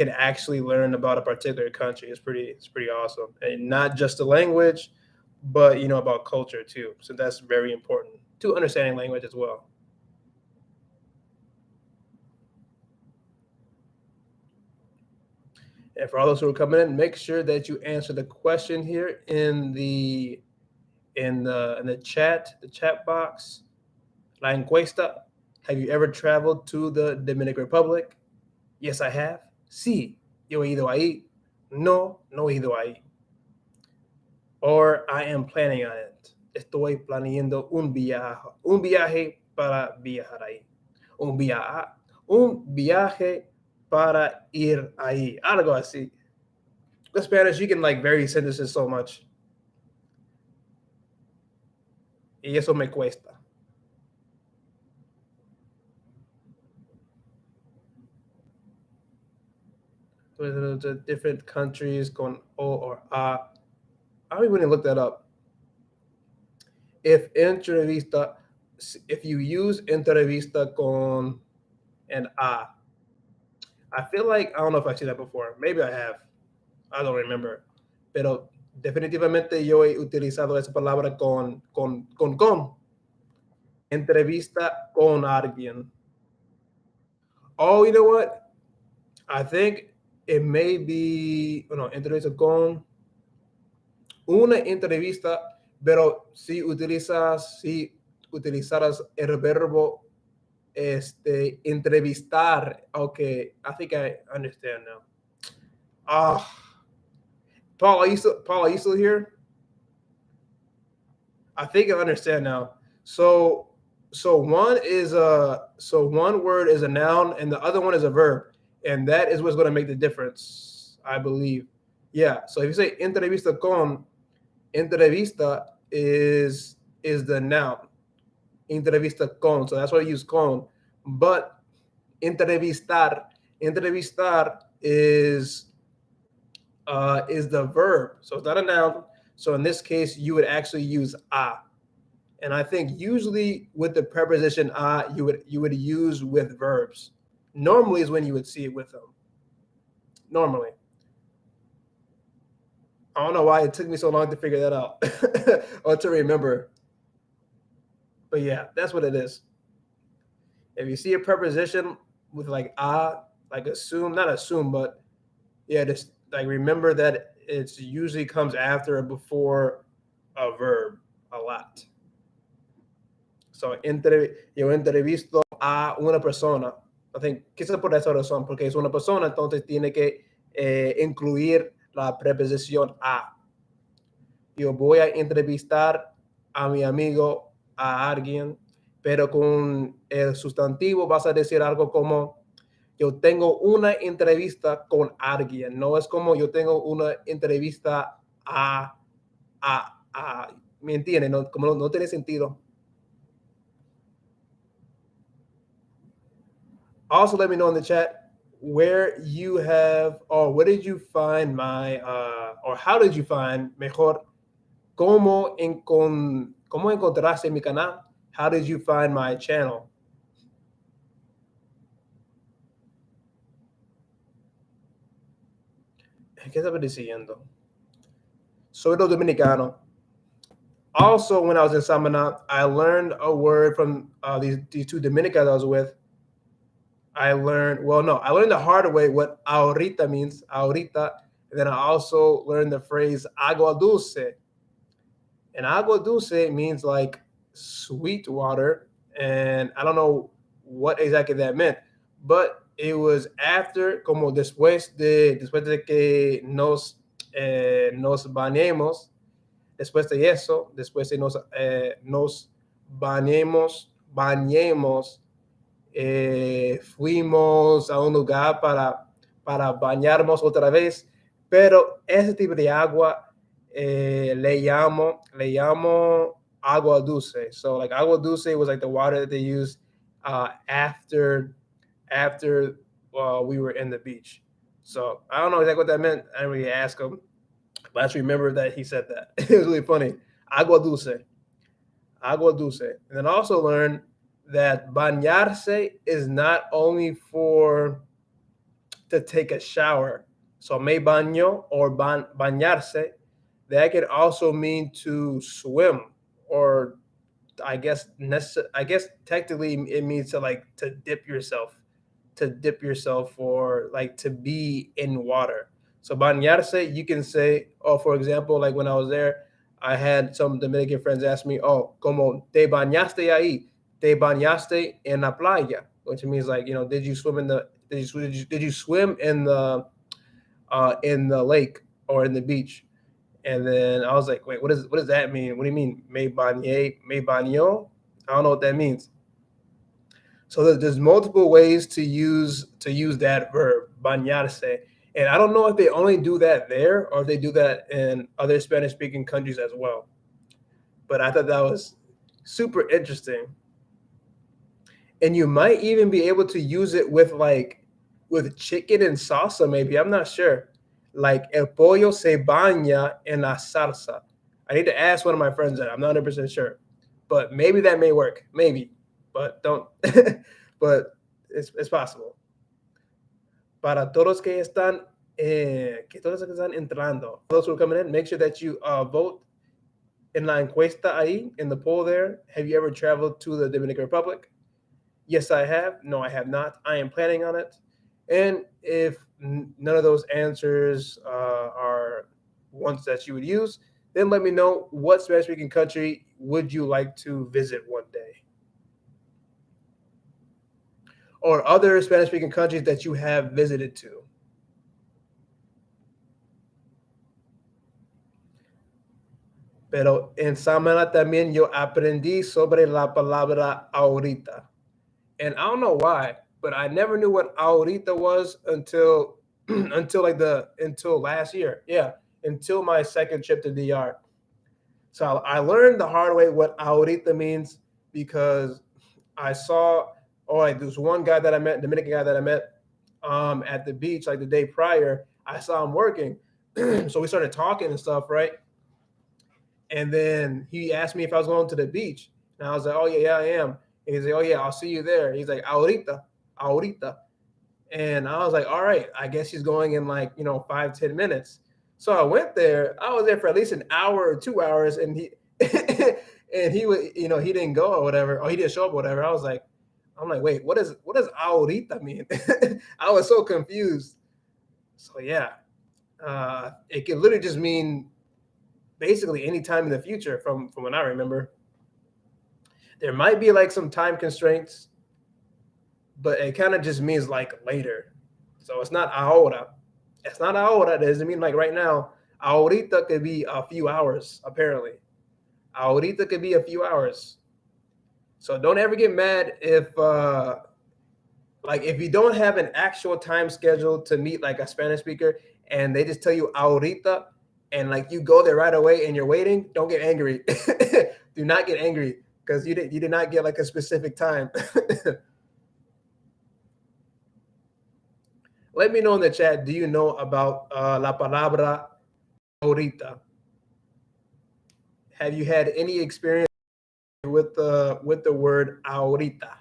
S1: actually learn about a particular country. It's pretty awesome, and not just the language, but about culture too. So that's very important to understanding language as well. And for all those who are coming in, make sure that you answer the question here in the chat box. La encuesta. Have you ever traveled to the Dominican Republic? Yes, I have. Sí, yo he ido ahí. No, no he ido ahí. Or I am planning on it. Estoy planeando un viaje para viajar ahí. Un viaje para ir ahí. Algo así. The Spanish, you can like vary sentences so much. Y eso me cuesta. to different countries con O or A. I don't even look that up. If entrevista, if you use entrevista con an A, I feel like I don't know if I've seen that before. Maybe I have. I don't remember. Pero definitivamente yo he utilizado esa palabra con. Entrevista con alguien. Oh, you know what? I think it may be, no, entrevista con una entrevista, pero si utilizaras el verbo entrevistar. Okay, I think I understand now. Paul, are you still here? I think I understand now. So one word is a noun and the other one is a verb, and that is what's going to make the difference, I believe. Yeah. So if you say entrevista is the noun. Entrevista con. So that's why I use con. But entrevistar is the verb. So it's not a noun. So in this case, you would actually use a. And I think usually with the preposition a, you would use with verbs. Normally is when you would see it with them. Normally. I don't know why it took me so long to figure that out or to remember. But yeah, that's what it is. If you see a preposition with like a, like assume, not assume, but yeah, just like remember that it's usually comes after or before a verb a lot. So, yo entrevisto a una persona. I think, quizás por esa razón, porque es una persona, entonces tiene que incluir la preposición a. Yo voy a entrevistar a mi amigo, a alguien, pero con el sustantivo vas a decir algo como yo tengo una entrevista con alguien. No es como yo tengo una entrevista a ¿me entiendes? No, como no tiene sentido. Also, let me know in the chat where you have, or where did you find my, or how did you find, mejor, cómo encontraste mi canal? How did you find my channel? ¿Qué estaba diciendo? Soy dominicano. Also, when I was in Samaná, I learned a word from these two Dominicans I was with. I learned the hard way what ahorita means, ahorita. And then I also learned the phrase agua dulce. And agua dulce means like sweet water. And I don't know what exactly that meant, but it was after, como después de que nos bañemos, después de eso, después de nos bañemos, fuimos a un lugar para bañarnos otra vez, pero ese tipo de agua le llamo agua dulce. So like agua dulce was like the water that they used after we were in the beach. So I don't know exactly what that meant. I didn't really ask him, but I just remember that he said that. It was really funny. Agua dulce. And then also learned that bañarse is not only for to take a shower. So me baño or bañarse, that can also mean to swim, or I guess technically it means to like to dip yourself, or like to be in water. So bañarse, you can say, oh, for example, like when I was there, I had some Dominican friends ask me, oh, como te bañaste ahí? Te bañaste en la playa, which means like, you know, did you swim in the lake or in the beach? And then I was like, wait, what does that mean? What do you mean? Me baño? I don't know what that means. So there's multiple ways to use that verb, bañarse. And I don't know if they only do that there or if they do that in other Spanish-speaking countries as well. But I thought that was super interesting. And you might even be able to use it with like with chicken and salsa, maybe. I'm not sure. Like el pollo se baña en la salsa. I need to ask one of my friends that. I'm not 100% sure. But maybe that may work. Maybe. But don't. But it's possible. Para todos que todos que están entrando, those who are coming in, make sure that you vote in la encuesta ahí, in the poll there. Have you ever traveled to the Dominican Republic? Yes, I have. No, I have not. I am planning on it. And if none of those answers are ones that you would use, then let me know what Spanish-speaking country would you like to visit one day, or other Spanish-speaking countries that you have visited to. Pero en Samaná también yo aprendí sobre la palabra ahorita. And I don't know why, but I never knew what ahorita was until until last year. Yeah, until my second trip to DR. So I learned the hard way what ahorita means because I saw, there's one guy that I met, Dominican guy that I met at the beach like the day prior. I saw him working. So we started talking and stuff, right? And then he asked me if I was going to the beach. And I was like, oh, yeah, I am. And he's like, oh, yeah, I'll see you there. He's like, ahorita. And I was like, all right, I guess he's going in 5-10 minutes. So I went there. I was there for at least an hour or 2 hours. And he and he would, he didn't go or whatever, or he didn't show up or whatever. I'm like, wait, what does ahorita mean? I was so confused. So yeah, it can literally just mean basically any time in the future from what I remember. There might be some time constraints, but it kind of just means later. So it's not ahora. It's not ahora. It doesn't mean right now. Ahorita could be a few hours, apparently. Ahorita could be a few hours. So don't ever get mad if you don't have an actual time schedule to meet a Spanish speaker and they just tell you ahorita and you go there right away and you're waiting. Don't get angry. Do not get angry because you did not get a specific time. Let me know in the chat, do you know about la palabra ahorita? Have you had any experience with the word ahorita?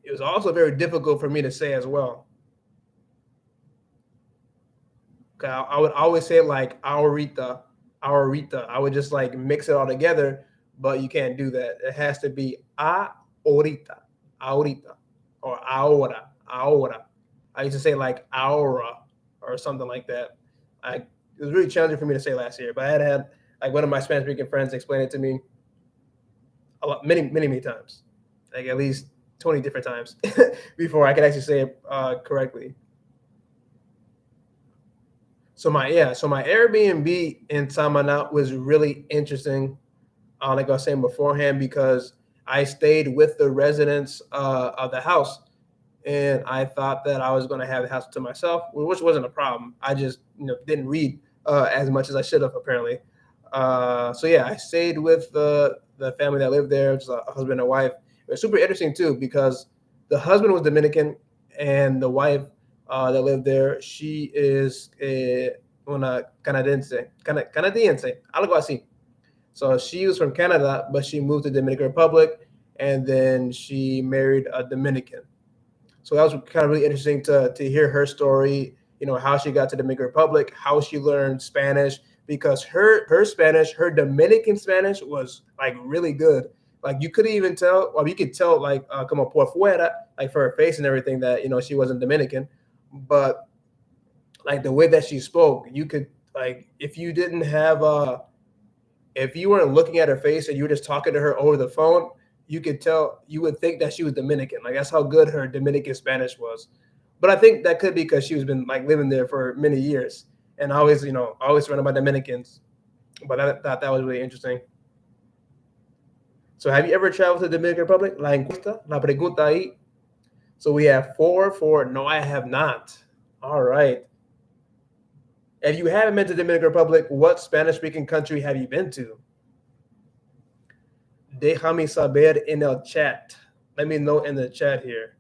S1: It was also very difficult for me to say as well. Okay, I would always say ahorita. I would just mix it all together, but you can't do that. It has to be ahorita, or ahora. I used to say ahora or something like that. It was really challenging for me to say last year, but I had one of my Spanish-speaking friends explain it to me many times, at least 20 different times before I could actually say it correctly. So my Airbnb in Samaná was really interesting, like I was saying beforehand, because I stayed with the residents of the house, and I thought that I was going to have the house to myself, which wasn't a problem. I just didn't read as much as I should have, apparently. So yeah, I stayed with the family that lived there, just a husband and wife. It was super interesting too because the husband was Dominican and the wife that lived there, she is una canadiense, algo así. So she was from Canada, but she moved to the Dominican Republic, and then she married a Dominican. So that was kind of really interesting to hear her story, how she got to the Dominican Republic, how she learned Spanish, because her Spanish, her Dominican Spanish was really good. You couldn't even tell, or you could tell como por fuera, for her face and everything that, she wasn't Dominican. But the way that she spoke, you could if you didn't have if you weren't looking at her face and you were just talking to her over the phone, you could tell, you would think that she was Dominican. That's how good her Dominican Spanish was. But I think that could be because she was been living there for many years, and always surrounded by Dominicans. But I thought that was really interesting. So have you ever traveled to the Dominican Republic? La encuesta, la pregunta ahí. So we have 4 for no, I have not. All right. If you haven't been to the Dominican Republic, what Spanish-speaking country have you been to? Déjame saber en el chat. Let me know in the chat here.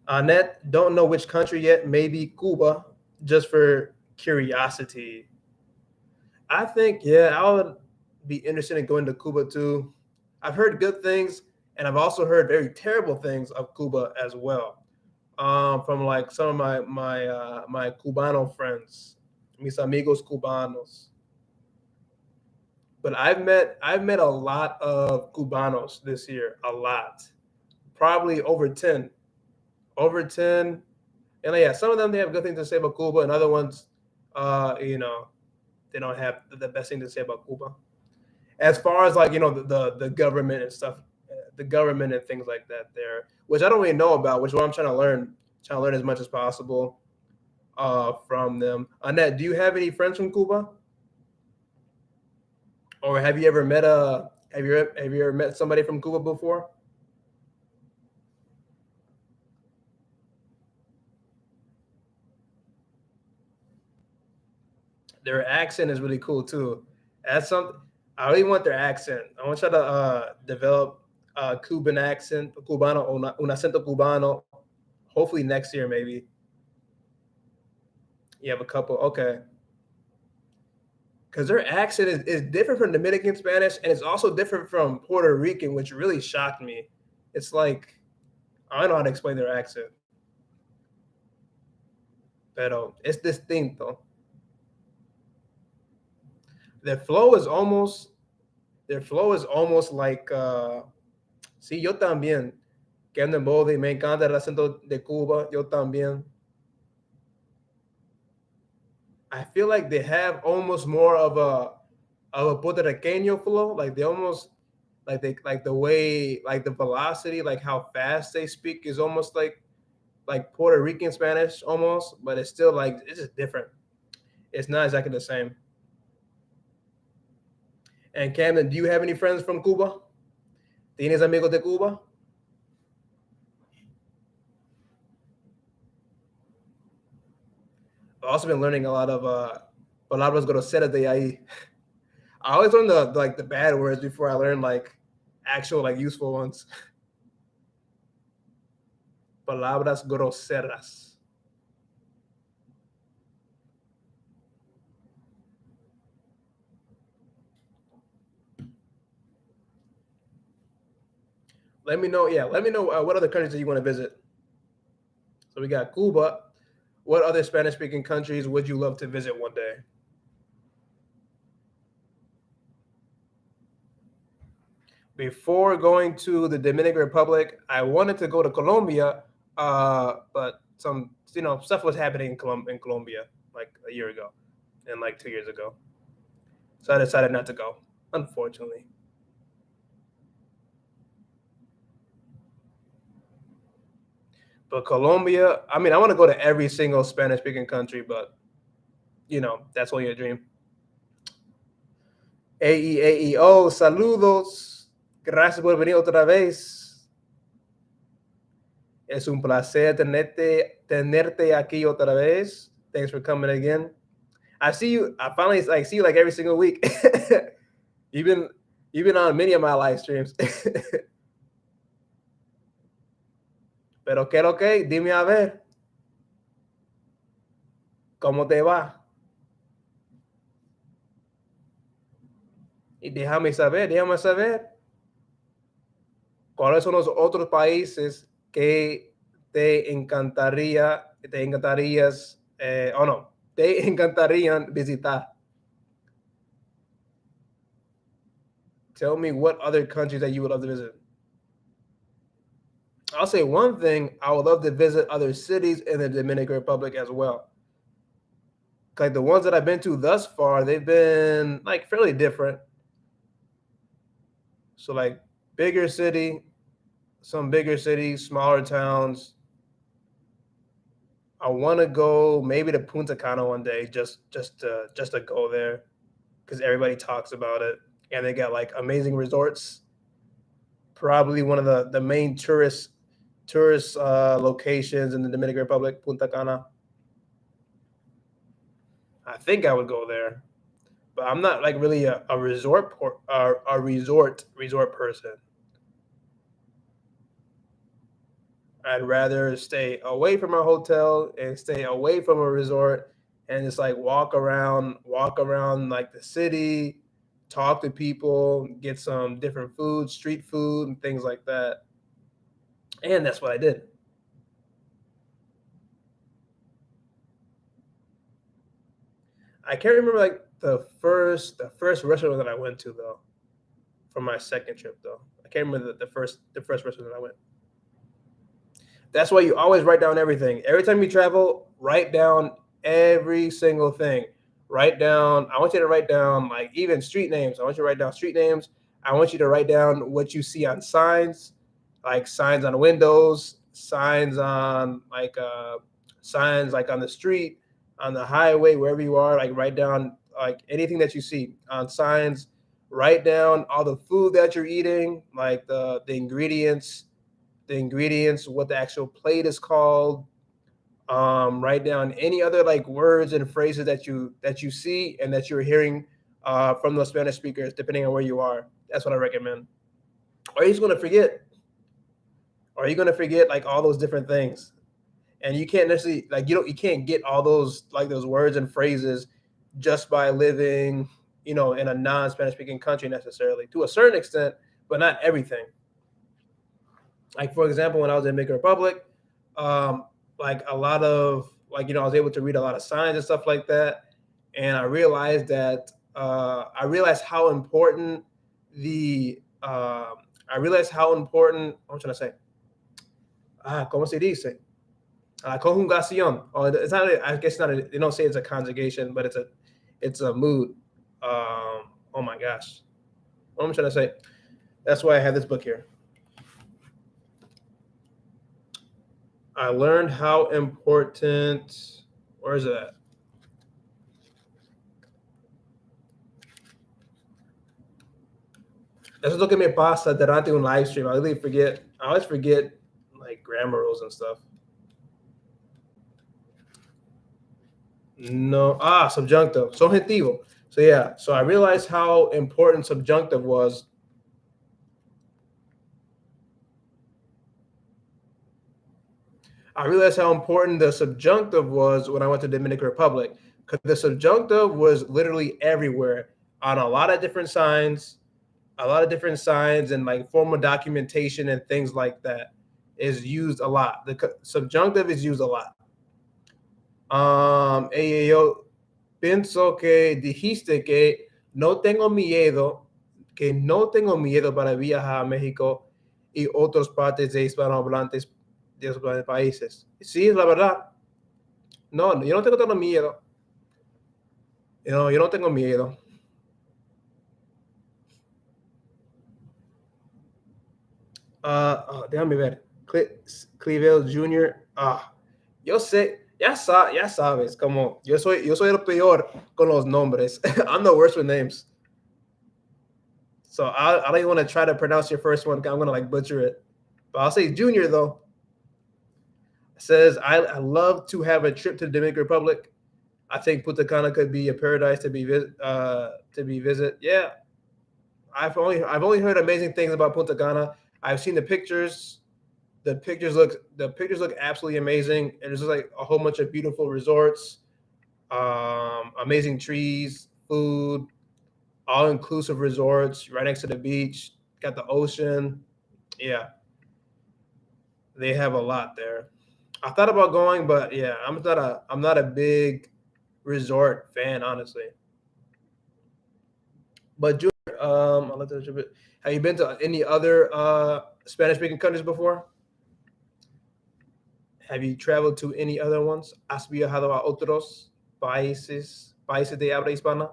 S1: Annette, don't know which country yet. Maybe Cuba, just for curiosity. I think, yeah, I would be interested in going to Cuba too. I've heard good things, and I've also heard very terrible things of Cuba as well. From like some of my Cubano friends, mis amigos cubanos. But I've met a lot of Cubanos this year, a lot, probably over 10. And yeah, some of them, they have good things to say about Cuba, and other ones, you know, they don't have the best thing to say about Cuba. As far as like, the government and stuff, the government and things like that there, which I don't really know about, which is what I'm trying to learn as much as possible from them. Annette, do you have any friends from Cuba, or have you ever met have you ever met somebody from Cuba before? Their accent is really cool too. That's something I really want, their accent. I want to try to develop a Cuban accent, cubano, un acento cubano. Hopefully next year, maybe. You have a couple, okay? Because their accent is different from Dominican Spanish, and it's also different from Puerto Rican, which really shocked me. It's like I don't know how to explain their accent, pero es distinto. Their flow is almost their flow is almost like sí, yo también. Que ando en Bode, me encanta el acento de Cuba, yo también. I feel like they have almost more of a Puerto Riqueño flow. Like they almost like the way, like the velocity, like how fast they speak is almost like Puerto Rican Spanish almost, but it's still like it's just different. It's not exactly the same. And Camden, do you have any friends from Cuba? ¿Tienes amigos de Cuba? I've also been learning a lot of palabras groseras de ahí. I always learn the bad words before I learn like actual like useful ones. Palabras groseras. Let me know. Yeah, let me know what other countries that you want to visit. So we got Cuba. What other Spanish-speaking countries would you love to visit one day? Before going to the Dominican Republic, I wanted to go to Colombia, but some stuff was happening in Colombia like a year ago and like 2 years ago, so I decided not to go, unfortunately. But Colombia, I mean, I want to go to every single Spanish-speaking country, but that's only a dream. AEAEO, saludos. Gracias por venir otra vez. Es un placer tenerte aquí otra vez. Thanks for coming again. I see you. I finally see you like every single week. you've been on many of my live streams. Pero qué lo que, dime a ver. ¿Cómo te va? Y déjame saber cuáles son los otros países que te encantarías, te encantarían visitar. Tell me what other countries that you would love to visit. I'll say one thing, I would love to visit other cities in the Dominican Republic as well. Like the ones that I've been to thus far, they've been like fairly different. So like some bigger cities, smaller towns. I want to go maybe to Punta Cana one day, just to go there, because everybody talks about it, and they got like amazing resorts. Probably one of the main tourist locations in the Dominican Republic, Punta Cana. I think I would go there, but I'm not like really a resort person. I'd rather stay away from a hotel and stay away from a resort and just like walk around like the city, talk to people, get some different food, street food, and things like that. And that's what I did. I can't remember like the first restaurant that I went to though for my second trip though. I can't remember the first restaurant that I went. That's why you always write down everything. Every time you travel, write down every single thing. Write down, I want you to write down like even street names. I want you to write down street names. I want you to write down what you see on signs, like signs on windows, signs like on the street, on the highway, wherever you are, like write down like anything that you see on signs. Write down all the food that you're eating, like the ingredients, what the actual plate is called. Write down any other like words and phrases that you see and that you're hearing from the Spanish speakers, depending on where you are. That's what I recommend. Or you're just gonna forget. Or you're gonna forget like all those different things, and you can't necessarily like you can't get all those words and phrases just by living in a non-Spanish speaking country necessarily, to a certain extent, but not everything. Like for example, when I was in Dominican Republic, um, like a lot of I was able to read a lot of signs and stuff like that, and I realized how important the I realized how important what am I trying to say? ¿Cómo se dice? Conjugación. Oh, it's not. I guess not. They don't say it's a conjugation, but it's a mood. Oh my gosh, what am I trying to say? That's why I have this book here. I learned how important. Where is it at? Eso es lo que me pasa durante un live stream. I really forget. I always forget like grammar rules and stuff. No, subjunctive, subjetivo. So yeah, so I realized how important subjunctive was. I realized how important the subjunctive was when I went to Dominican Republic, because the subjunctive was literally everywhere on a lot of different signs and like formal documentation and things like that is used a lot. The subjunctive is used a lot. Yo pienso que dijiste que no tengo miedo para viajar a México y otras partes de hispanohablantes de otros países. Sí, es la verdad. No, yo no tengo tanto miedo. Yo no tengo miedo. Déjame ver. Cleveland Jr. Yo sé, ya sabes, como yo soy el peor con los nombres. I'm the worst with names. So I don't even want to try to pronounce your first one. I'm gonna like butcher it. But I'll say Junior though. It says I love to have a trip to the Dominican Republic. I think Punta Cana could be a paradise to be visit. Yeah, I've only heard amazing things about Punta Cana. I've seen the pictures. The pictures look absolutely amazing. And there's just like a whole bunch of beautiful resorts, amazing trees, food, all inclusive resorts right next to the beach. Got the ocean. Yeah, they have a lot there. I thought about going, but yeah, I'm not a big resort fan, honestly. But Junior, have you been to any other Spanish speaking countries before? Have you traveled to any other ones? ¿Has viajado a otros países de habla hispana?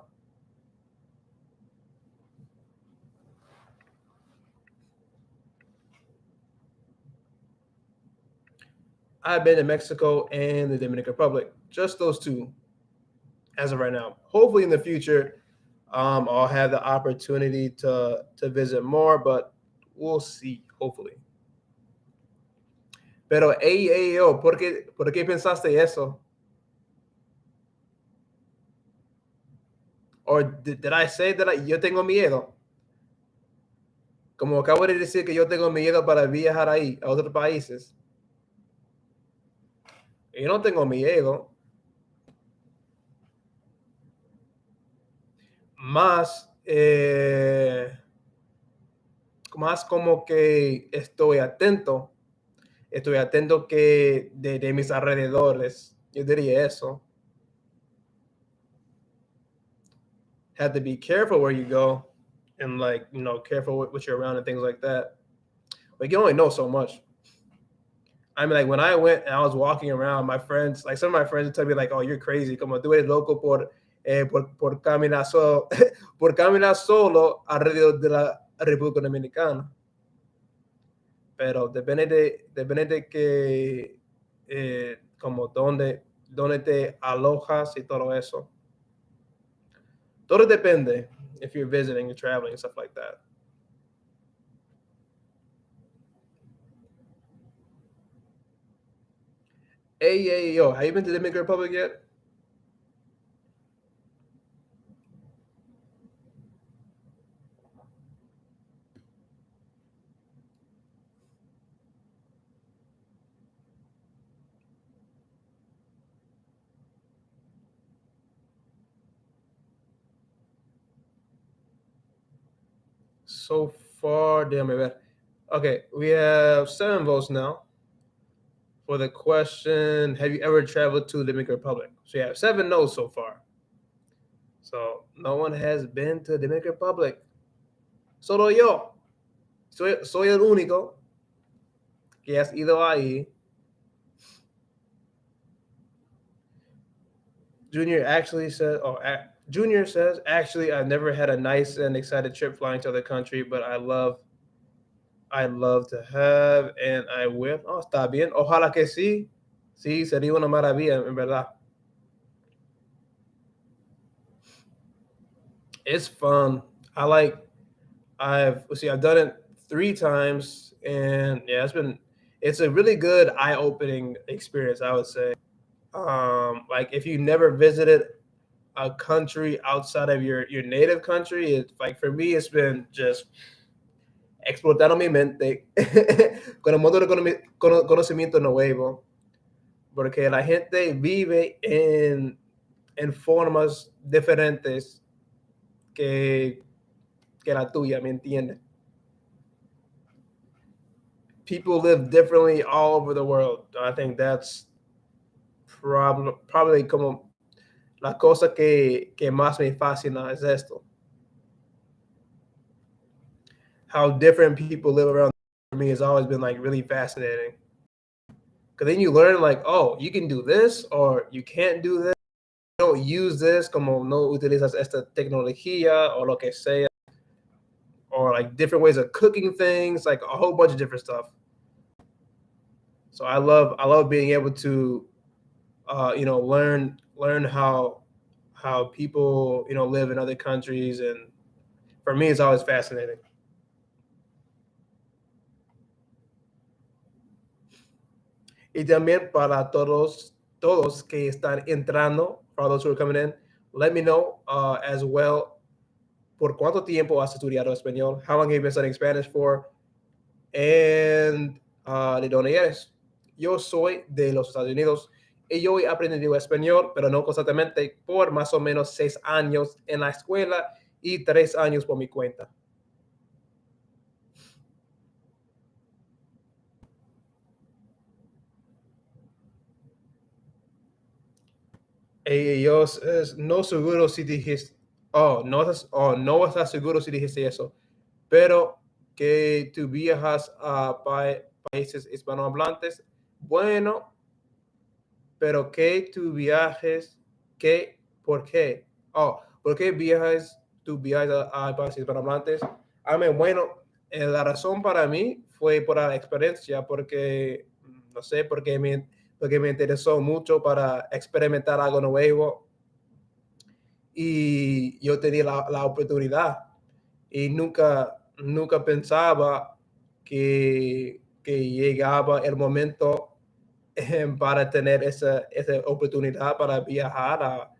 S1: I've been to Mexico and the Dominican Republic. Just those two as of right now. Hopefully in the future, I'll have the opportunity to visit more, but we'll see. Hopefully. Pero, yo, ¿por qué pensaste eso? Or did I say that yo tengo miedo? Como acabo de decir que yo tengo miedo para viajar ahí, a otros países. Yo no tengo miedo. Más, más como que estoy atento que de mis alrededores. Yo diría eso. Have to be careful where you go and like, you know, careful what you're around and things like that. But you only know so much. I mean, like when I went and I was walking around, my friends, like some of my friends would tell me like, oh, you're crazy. Como tú eres loco por caminar solo, por caminar solo alrededor de la República Dominicana. Pero depende de que, como dónde te alojas y todo eso. Todo depende if you're visiting, you're traveling, and stuff like that. Hey, yo, have you been to the Dominican Republic yet? So far, déjame ver. Okay, we have 7 votes now for the question, have you ever traveled to the Dominican Republic? So you have 7 no's so far. So no one has been to the Dominican Republic. Solo yo. Soy el único que has ido ahí. Junior says, actually, I've never had a nice and excited trip flying to other country, but I love to have, and I will. Oh, está bien. Ojalá que sí. Sí, sería una maravilla, en verdad. It's fun. I've done it 3 times, and yeah, it's a really good eye-opening experience, I would say. Like if you never visited a country outside of your native country, it's like for me, it's been just explotando mi mente con un montón de conocimiento nuevo, porque la gente vive en formas diferentes que la tuya, ¿me entiendes? People live differently all over the world. I think that's probably como la cosa que más me fascina es esto. How different people live around for me has always been like really fascinating. Because then you learn like, oh, you can do this or you can't do this. You don't use this, como no utilizas esta tecnología o lo que sea. Or like different ways of cooking things, like a whole bunch of different stuff. So I love being able to, learn how people, live in other countries. And for me, it's always fascinating. Y también para todos que están entrando, for those who are coming in, let me know as well, por cuánto tiempo has estudiado español, how long have you been studying Spanish for, and de dónde eres. Yo soy de los Estados Unidos y yo he aprendido español, pero no constantemente, por más o menos 6 años en la escuela y 3 años por mi cuenta. Ellos no seguro si dijiste, no estás seguro si dijiste eso, pero que tú viajas a países hispanohablantes, bueno, pero que tú viajes, ¿por qué? ¿Por qué tú viajas a países hispanohablantes? Bueno, la razón para mí fue por la experiencia, porque, no sé, porque me interesó mucho para experimentar algo nuevo y yo tenía la oportunidad y nunca pensaba que llegaba el momento para tener esa oportunidad para viajar a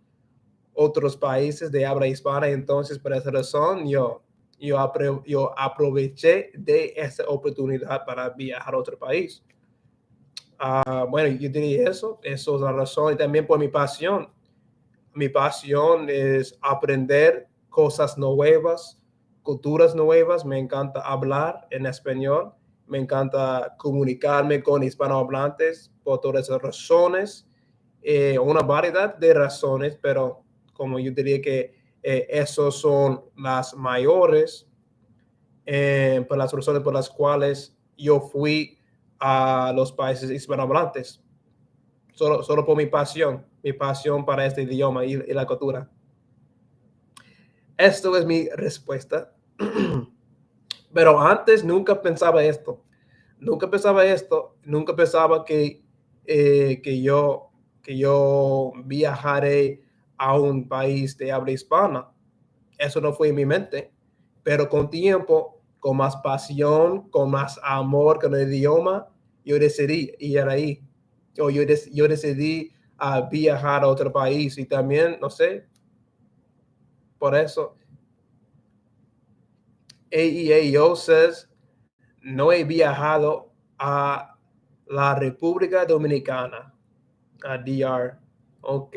S1: otros países de habla hispana. Entonces, por esa razón, yo aproveché de esa oportunidad para viajar a otro país. Bueno, yo diría eso, eso es la razón y también por mi pasión. Mi pasión es aprender cosas nuevas, culturas nuevas. Me encanta hablar en español. Me encanta comunicarme con hispanohablantes por todas esas razones. Una variedad de razones, pero como yo diría que esos son las mayores, por las razones por las cuales yo fui a los países hispanohablantes. Solo por mi pasión para este idioma y la cultura. Esto es mi respuesta. Pero antes nunca pensaba esto. Nunca pensaba esto. Nunca pensaba que yo viajaré a un país de habla hispana. Eso no fue en mi mente. Pero con tiempo, con más pasión, con más amor con el idioma, yo decidí ir ahí. Yo decidí viajar a otro país y también, no sé, por eso. AEAO says, no he viajado a la República Dominicana, a DR. Ok.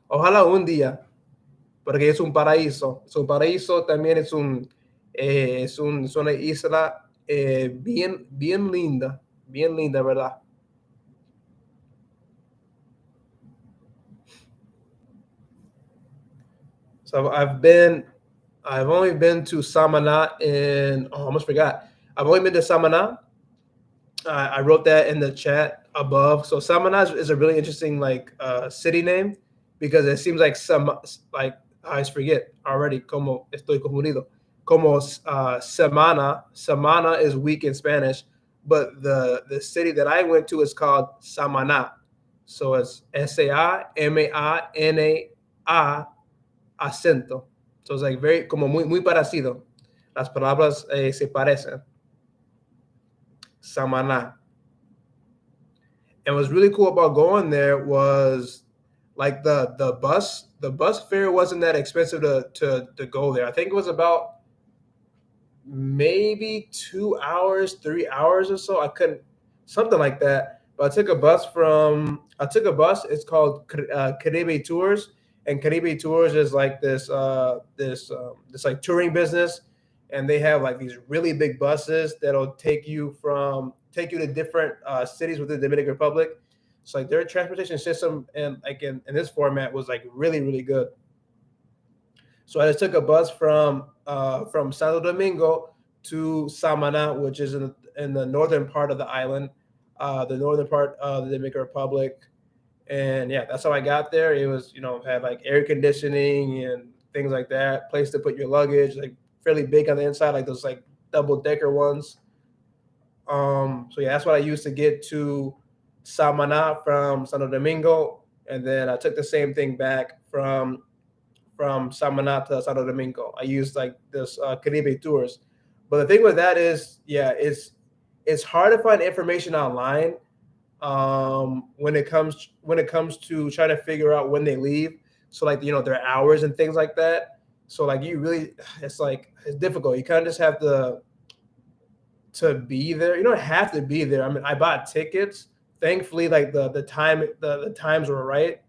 S1: Ojalá un día, porque es un paraíso. Es un paraíso, también es una isla bien linda, ¿verdad? So I've only been to Samaná and I almost forgot. I've only been to Samaná. I wrote that in the chat above. So Samaná is a really interesting city name because it seems like I always forget already. Como estoy confundido. Como Semana is week in Spanish, but the city that I went to is called Samaná. So it's Samana acento. So it's like very como muy parecido. Las palabras se parecen. Samaná. And what's really cool about going there was like the bus fare wasn't that expensive to go there. I think it was about maybe 2 hours, 3 hours or so. I couldn't something like that. But I took a bus. It's called Caribe Tours, and Caribe Tours is like this like touring business, and they have like these really big buses that'll take you to different cities within the Dominican Republic. So like their transportation system and like in this format was like really good. So I just took a bus from Santo Domingo to Samaná, which is in the northern part of the island, the northern part of the Dominican Republic. And yeah, that's how I got there. It was, had like air conditioning and things like that, place to put your luggage, like fairly big on the inside, like those like double decker ones. So yeah, that's what I used to get to Samaná from Santo Domingo, and then I took the same thing back from Samaná to Santo Domingo. I used like this Caribe tours. But the thing with that is, yeah, it's hard to find information online when it comes to trying to figure out when they leave. So like their hours and things like that. So like you really, it's difficult. You kind of just have to be there. You don't have to be there. I mean, I bought tickets. Thankfully, like the times were right,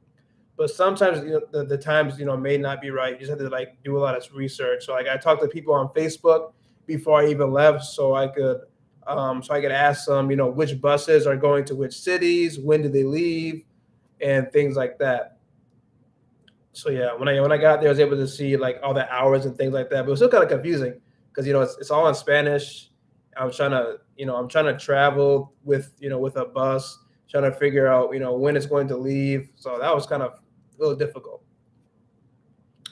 S1: but sometimes the times may not be right. You just have to like do a lot of research. So like I talked to people on Facebook before I even left, so I could ask them which buses are going to which cities, when do they leave, and things like that. So yeah, when I got there, I was able to see like all the hours and things like that. But it was still kind of confusing because it's all in Spanish. I'm trying to travel with a bus, trying to figure out when it's going to leave. So that was kind of a little difficult.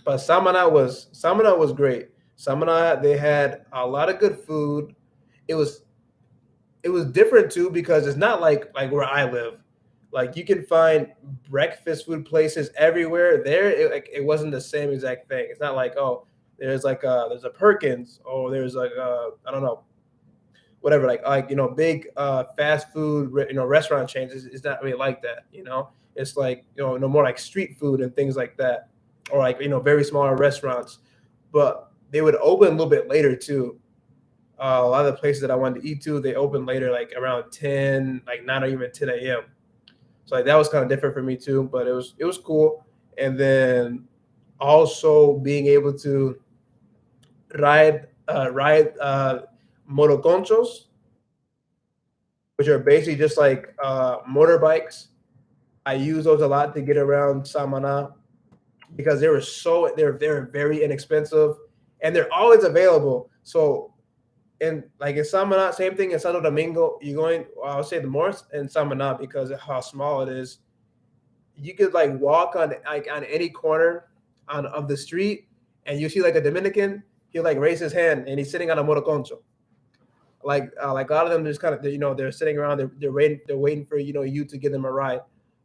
S1: But Samana was great. Samana, they had a lot of good food. It was different too because it's not like where I live. Like you can find breakfast food places everywhere. There, it wasn't the same exact thing. It's not like, oh, there's a Perkins, or there's like I don't know, whatever, big fast food restaurant chains. It's not really like that. It's like no more like street food and things like that, or like very smaller restaurants. But they would open a little bit later too. A lot of the places that I wanted to eat to, they open later, like around 10, like 9 or even 10 a.m. So like that was kind of different for me too, but it was cool. And then also being able to ride motoconchos, which are basically just like motorbikes. I use those a lot to get around Samaná because they're very inexpensive and they're always available. So in like in Samaná, same thing in Santo Domingo. You're going, well, I would say the more in Samaná because of how small it is. You could like walk on any corner of the street, and you see like a Dominican. He'll like raise his hand, and he's sitting on a motoconcho. Like a lot of them just kind of they're sitting around. They're waiting for you to give them a ride.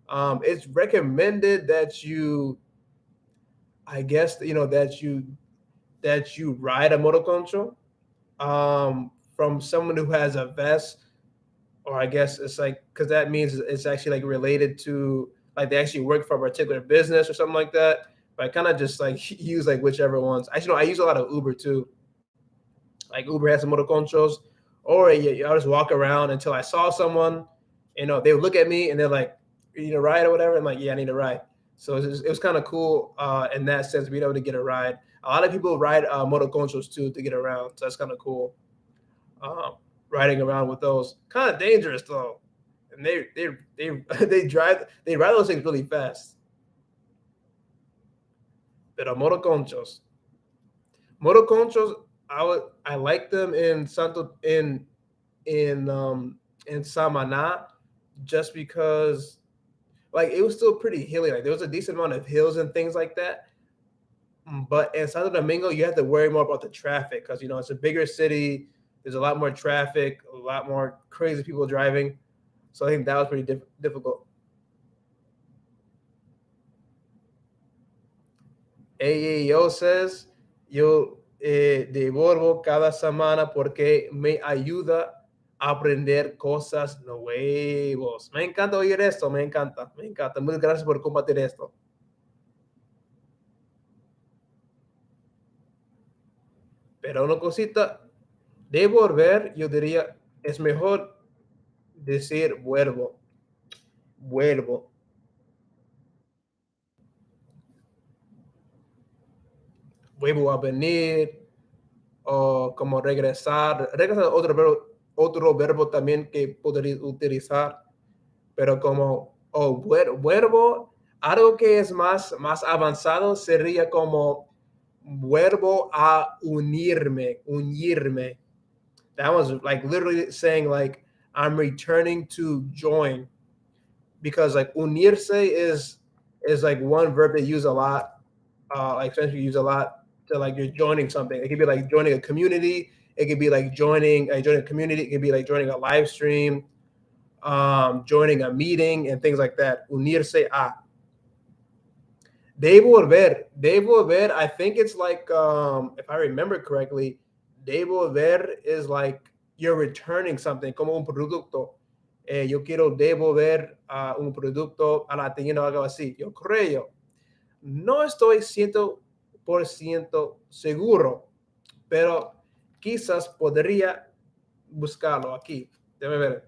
S1: It's recommended that you, I guess that you ride a motoconcho from someone who has a vest, or I guess it's like because that means it's actually like related to like they actually work for a particular business or something like that. But I kind of just like use like whichever ones. Actually, no, I use a lot of Uber too. Like Uber has some motoconchos, or I just walk around until I saw someone. They would look at me and they're like, "You need a ride or whatever?" I'm like, "Yeah, I need a ride." So it was kind of cool in that sense, being able to get a ride. A lot of people ride motoconchos too to get around, so that's kind of cool. Um, Riding around with those, kind of dangerous though, and they they ride those things really fast. But motoconchos, I like them in Santo in Samaná, just because like it was still pretty hilly. Like there was a decent amount of hills and things like that. But in Santo Domingo, you have to worry more about the traffic because it's a bigger city. There's a lot more traffic, a lot more crazy people driving. So I think that was pretty difficult. AEO says, yo devuelvo cada semana porque me ayuda a aprender cosas nuevas. Me encanta oír esto, me encanta, me encanta. Muchas gracias por compartir esto. Pero una cosita, devolver, yo diría, es mejor decir vuelvo, vuelvo. Vuelvo a venir, o como regresar. Regresar es otro verbo también que podría utilizar, pero como vuelvo, algo que es más avanzado sería como vuelvo a unirme. That was like literally saying like I'm returning to join, because like unirse is like one verb they use a lot, like essentially use a lot to like you're joining something. It could be like joining a community. It could be like joining a community. It could be like joining a live stream, joining a meeting, and things like that. Unirse a. Devolver. I think it's like if I remember correctly, devolver is like you're returning something, como un producto. Yo quiero devolver un producto a la tienda o algo así. Yo creo. No estoy 100% seguro, pero quizás podría buscarlo aquí. Déjame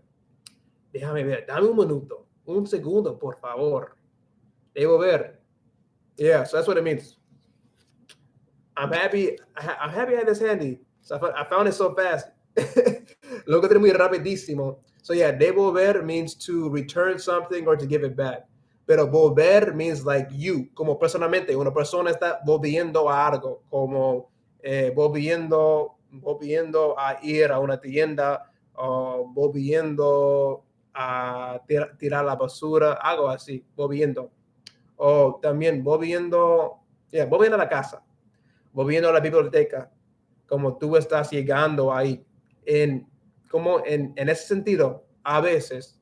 S1: ver. Dame un minuto. Un segundo, por favor. Debo ver. Yeah, so that's what it means. I'm happy. I'm happy I had this handy. So I found it so fast. Lo encontré muy rapidísimo. So yeah, devolver means to return something or to give it back. Pero volver means like you, como personalmente, una persona está volviendo a algo, como volviendo a ir a una tienda, o volviendo a tirar la basura, algo así, volviendo. O también volviendo a la casa, volviendo a la biblioteca, como tú estás llegando ahí. Como en ese sentido, a veces.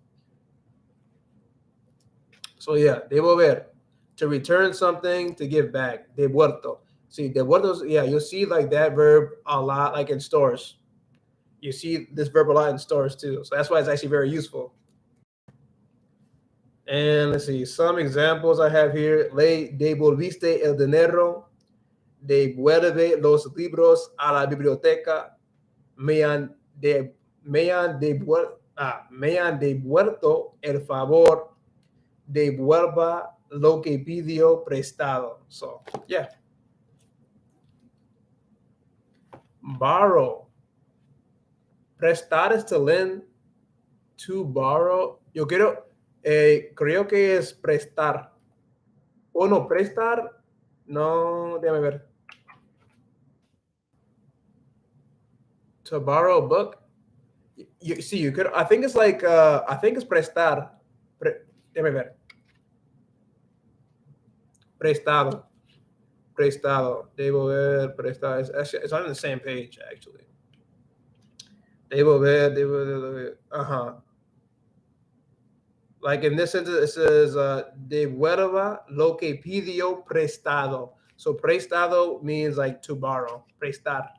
S1: So yeah, devolver, to return something, to give back. Devuelto. See, devueltos, yeah, you'll see like that verb a lot, like in stores. You see this verb a lot in stores too. So that's why it's actually very useful. And let's see, some examples I have here. Le devolviste el dinero. Devuelve los libros a la biblioteca. me han, me han devuelto el favor, devuelva lo que pidió prestado. So, yeah. Borrow. Prestar is to lend, to borrow. Yo creo que es prestar. O no, prestar. No, déjame ver. To borrow a book. You see, you could. I think it's like. I think it's prestar. Déjame ver. Prestado. Prestado. Debo ver. Prestado. It's on the same page actually. Debo ver. Debo ver. Like in this sentence, it says, devuelva lo que pidió prestado. So prestado means like to borrow. Prestar.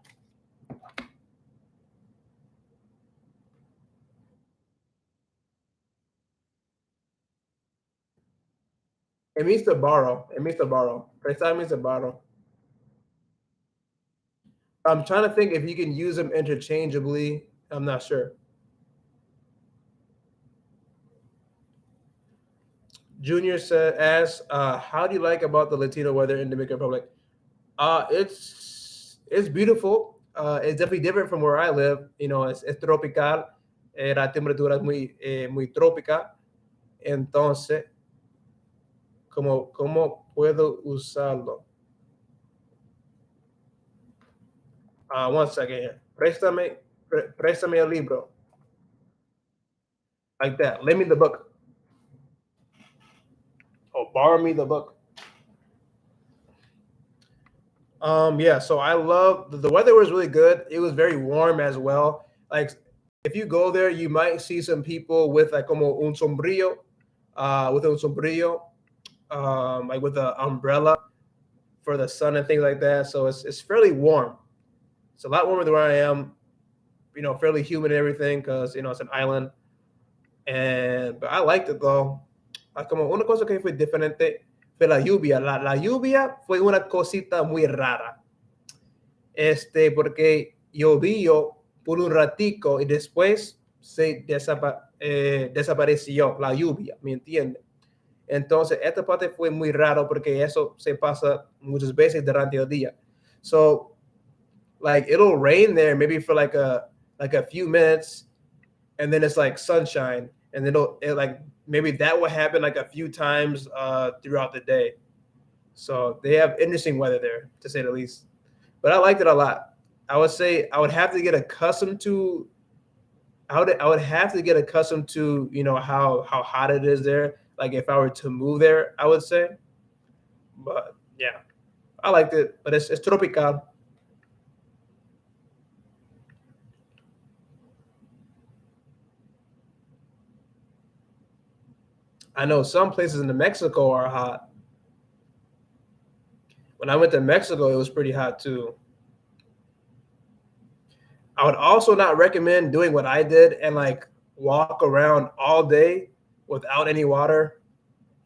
S1: It means to borrow. It means to borrow. Prestar means to borrow. I'm trying to think if you can use them interchangeably. I'm not sure. Junior asks, how do you like about the Latino weather in Dominican Republic? It's beautiful. It's definitely different from where I live. You know, es tropical. La temperatura es muy trópica. Entonces, ¿cómo puedo usarlo? One second here. Préstame el libro. Like that. Lend me the book. Or borrow me the book. Yeah, so I love the weather was really good. It was very warm as well. Like if you go there, you might see some people with like como un sombrillo, like with an umbrella for the sun and things like that. So it's fairly warm. It's a lot warmer than where I am. You know, fairly humid and everything because you know it's an island. But I liked it though. Como una cosa que fue diferente fue la lluvia. La lluvia fue una cosita muy rara. Porque llovió por un ratico y después se desapareció la lluvia, ¿me entiendes? Entonces, esta parte fue muy raro porque eso se pasa muchas veces durante el día. So, like, it'll rain there maybe for like a few minutes, and then it's like sunshine, and like maybe that will happen like a few times throughout the day. So they have interesting weather there, to say the least. But I liked it a lot. I would say I would have to get accustomed to. I would have to get accustomed to how hot it is there. Like if I were to move there, I would say. But yeah, I liked it. But it's tropical. I know some places in Mexico are hot. When I went to Mexico, it was pretty hot too. I would also not recommend doing what I did and like walk around all day without any water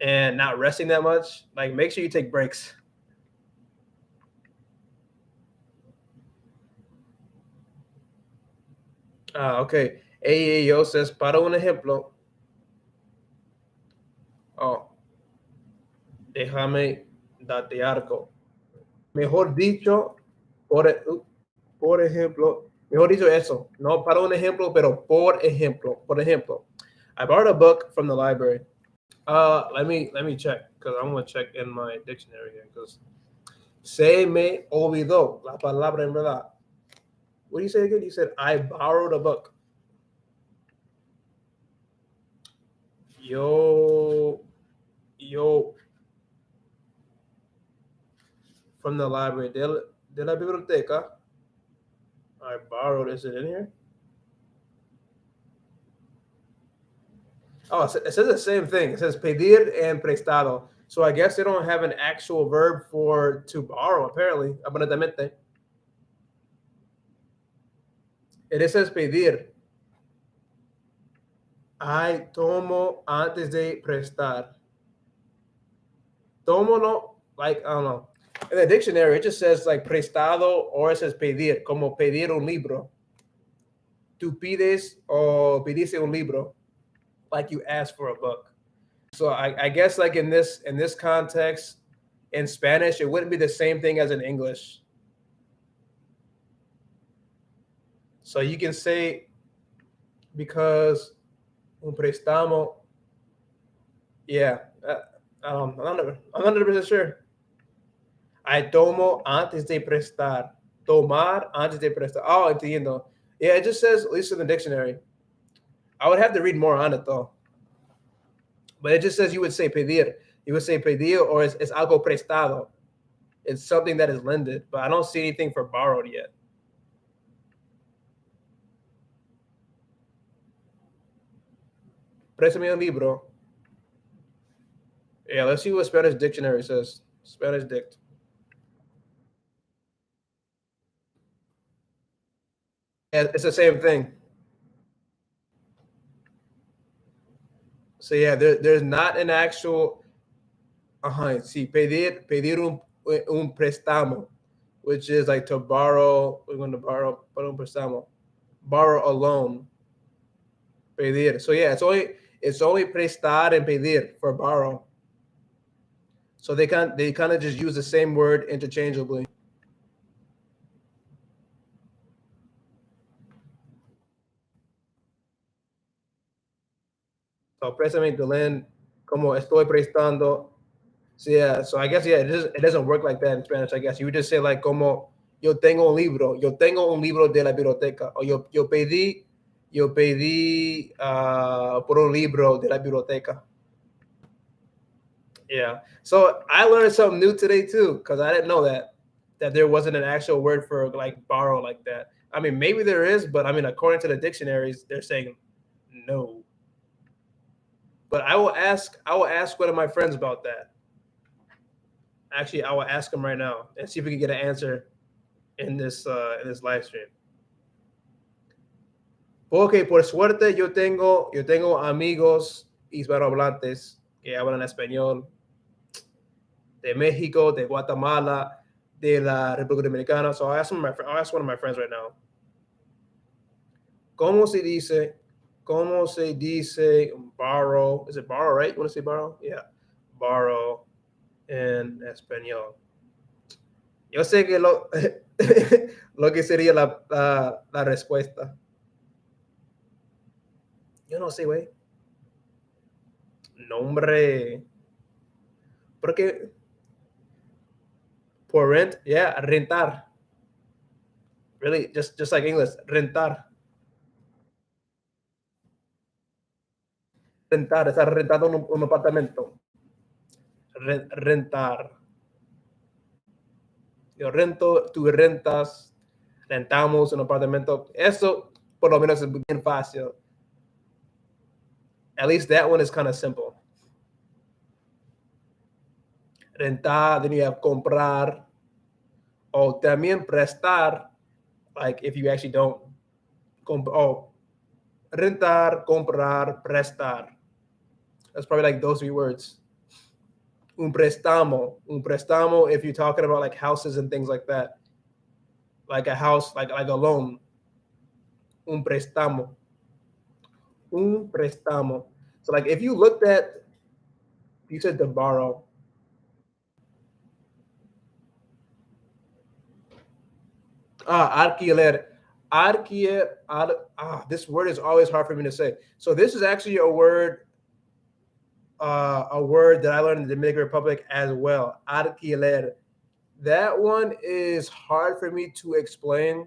S1: and not resting that much. Like make sure you take breaks. Okay. AEO says, para un ejemplo. Oh, déjame darte algo. Mejor dicho, por ejemplo, mejor dicho eso. No para un ejemplo, pero por ejemplo. Por ejemplo, I borrowed a book from the library. Let me check because I'm gonna check in my dictionary here because se me olvidó la palabra en verdad. What do you say again? You said I borrowed a book. Yo from the library de la biblioteca. I borrowed. Is it in here? Oh, it says the same thing. It says pedir and prestado. So I guess they don't have an actual verb for to borrow, apparently. Aparentemente. It says pedir. I tomo antes de prestar. Tomo no, like, I don't know. In the dictionary, it just says like prestado or it says pedir, como pedir un libro. tú pides o pediste un libro, like you ask for a book. So I guess like in this context, in Spanish, it wouldn't be the same thing as in English. So you can say, because un préstamo, yeah, I'm not 100% sure. I tomo antes de prestar. Tomar antes de prestar. Oh, entiendo. Yeah, it just says, at least in the dictionary. I would have to read more on it though. But it just says you would say pedir. You would say pedir, or it's algo prestado. It's something that is lended, but I don't see anything for borrowed yet. Préstame un libro. Yeah, let's see what Spanish dictionary says. Spanish dict. Yeah, it's the same thing. So yeah, there's not an actual. See, pedir un préstamo, which is like to borrow. We're going to borrow un préstamo, borrow a loan. Pedir. So yeah, it's only prestar and pedir for borrow. So they kind of just use the same word interchangeably. So préstame to lend, como estoy prestando. So yeah, so I guess yeah, it doesn't work like that in Spanish. I guess you would just say like como yo tengo un libro de la biblioteca, or yo pedí por un libro de la biblioteca. Yeah. So I learned something new today too, because I didn't know that there wasn't an actual word for like borrow like that. I mean, maybe there is, but I mean, according to the dictionaries, they're saying no. But I will ask one of my friends about that. Actually, I will ask him right now and see if we can get an answer in this live stream. Porque por suerte yo tengo amigos hispanohablantes que hablan español de México, de Guatemala, de la República Dominicana. So I'll ask one of my friends right now. ¿Cómo se dice borrow? Is it borrow, right? You want to say borrow? Yeah. Borrow en español. Yo sé que lo que sería la respuesta. Yo no sé, güey. Nombre. Porque por rent, yeah, rentar. Really, just like English, rentar. Rentar, estar rentando un apartamento. Rentar. Yo rento, tú rentas, rentamos un apartamento. Eso, por lo menos, es bien fácil. At least that one is kind of simple. Rentar, then you have comprar, o también prestar, like if you actually don't. Rentar, comprar, prestar. That's probably like those three words. Un préstamo, if you're talking about like houses and things like that. Like a house, like a loan. Un préstamo. So like if you looked at, you said to borrow. Alquiler. This word is always hard for me to say. So this is actually a word that I learned in the Dominican Republic as well. Alquiler. That one is hard for me to explain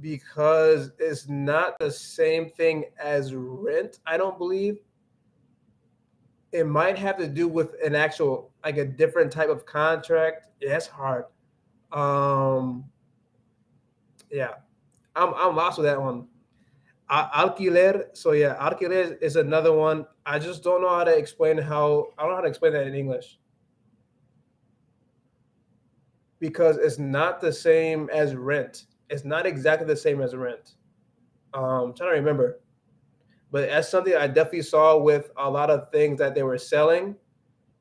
S1: because it's not the same thing as rent, I don't believe. It might have to do with an actual, like a different type of contract. Yeah, that's hard. Yeah, I'm lost with that one. Alquiler. So yeah, alquiler is another one. I just don't know how to explain I don't know how to explain that in English. Because it's not the same as rent. It's not exactly the same as rent. I'm trying to remember. But that's something I definitely saw with a lot of things that they were selling.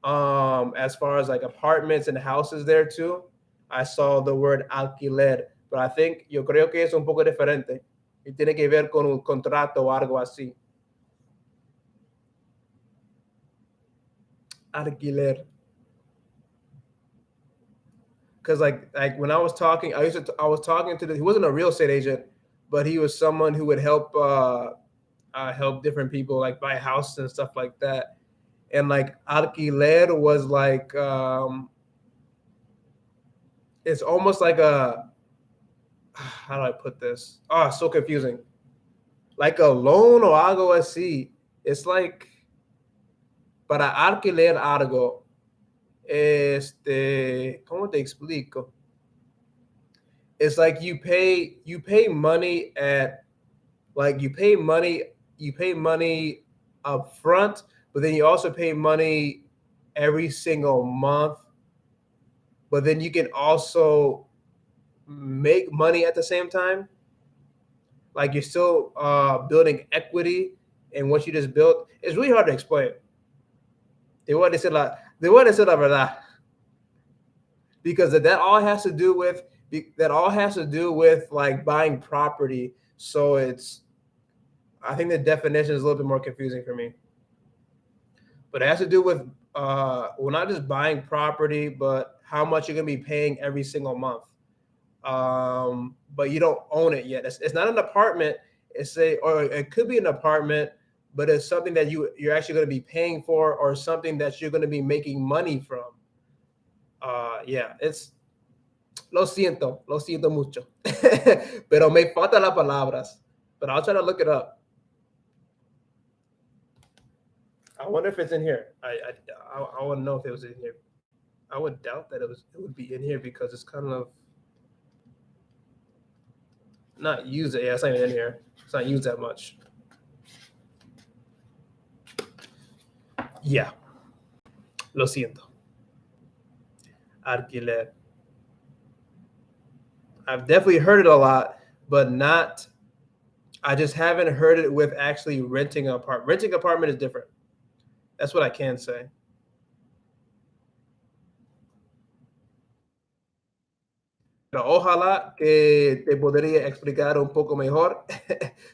S1: As far as like apartments and houses there too. I saw the word alquiler. But I think yo creo que es un poco diferente. y tiene que ver con un contrato o algo así. Alquiler. Because like when I was talking, I was talking to he wasn't a real estate agent, but he was someone who would help help different people like buy houses and stuff like that. And like alquiler was like it's almost like a how do I put this? Oh, so confusing. Like a loan or algo así. It's like para alquiler algo. ¿Cómo te explico? It's like you pay money at like you pay money up front, but then you also pay money every single month. But then you can also make money at the same time. Like you're still building equity in what you just built. It's really hard to explain. De decir la verdad. Because that all has to do with like buying property. So I think the definition is a little bit more confusing for me. But it has to do with well, not just buying property, but how much you're gonna be paying every single month. But you don't own it yet. It's not an apartment. Or it could be an apartment, but it's something that you're actually going to be paying for, or something that you're going to be making money from. Yeah, it's lo siento mucho, pero me faltan las palabras. But I'll try to look it up. I wonder if it's in here. I want to know if it was in here. I would doubt that it would be in here because it's kind of not used. Yeah, it's not even in here. It's not used that much. Yeah. Lo siento. Alquiler. I've definitely heard it a lot, but not. I just haven't heard it with actually renting an apartment. Renting an apartment is different. That's what I can say. Pero ojalá que te podría explicar un poco mejor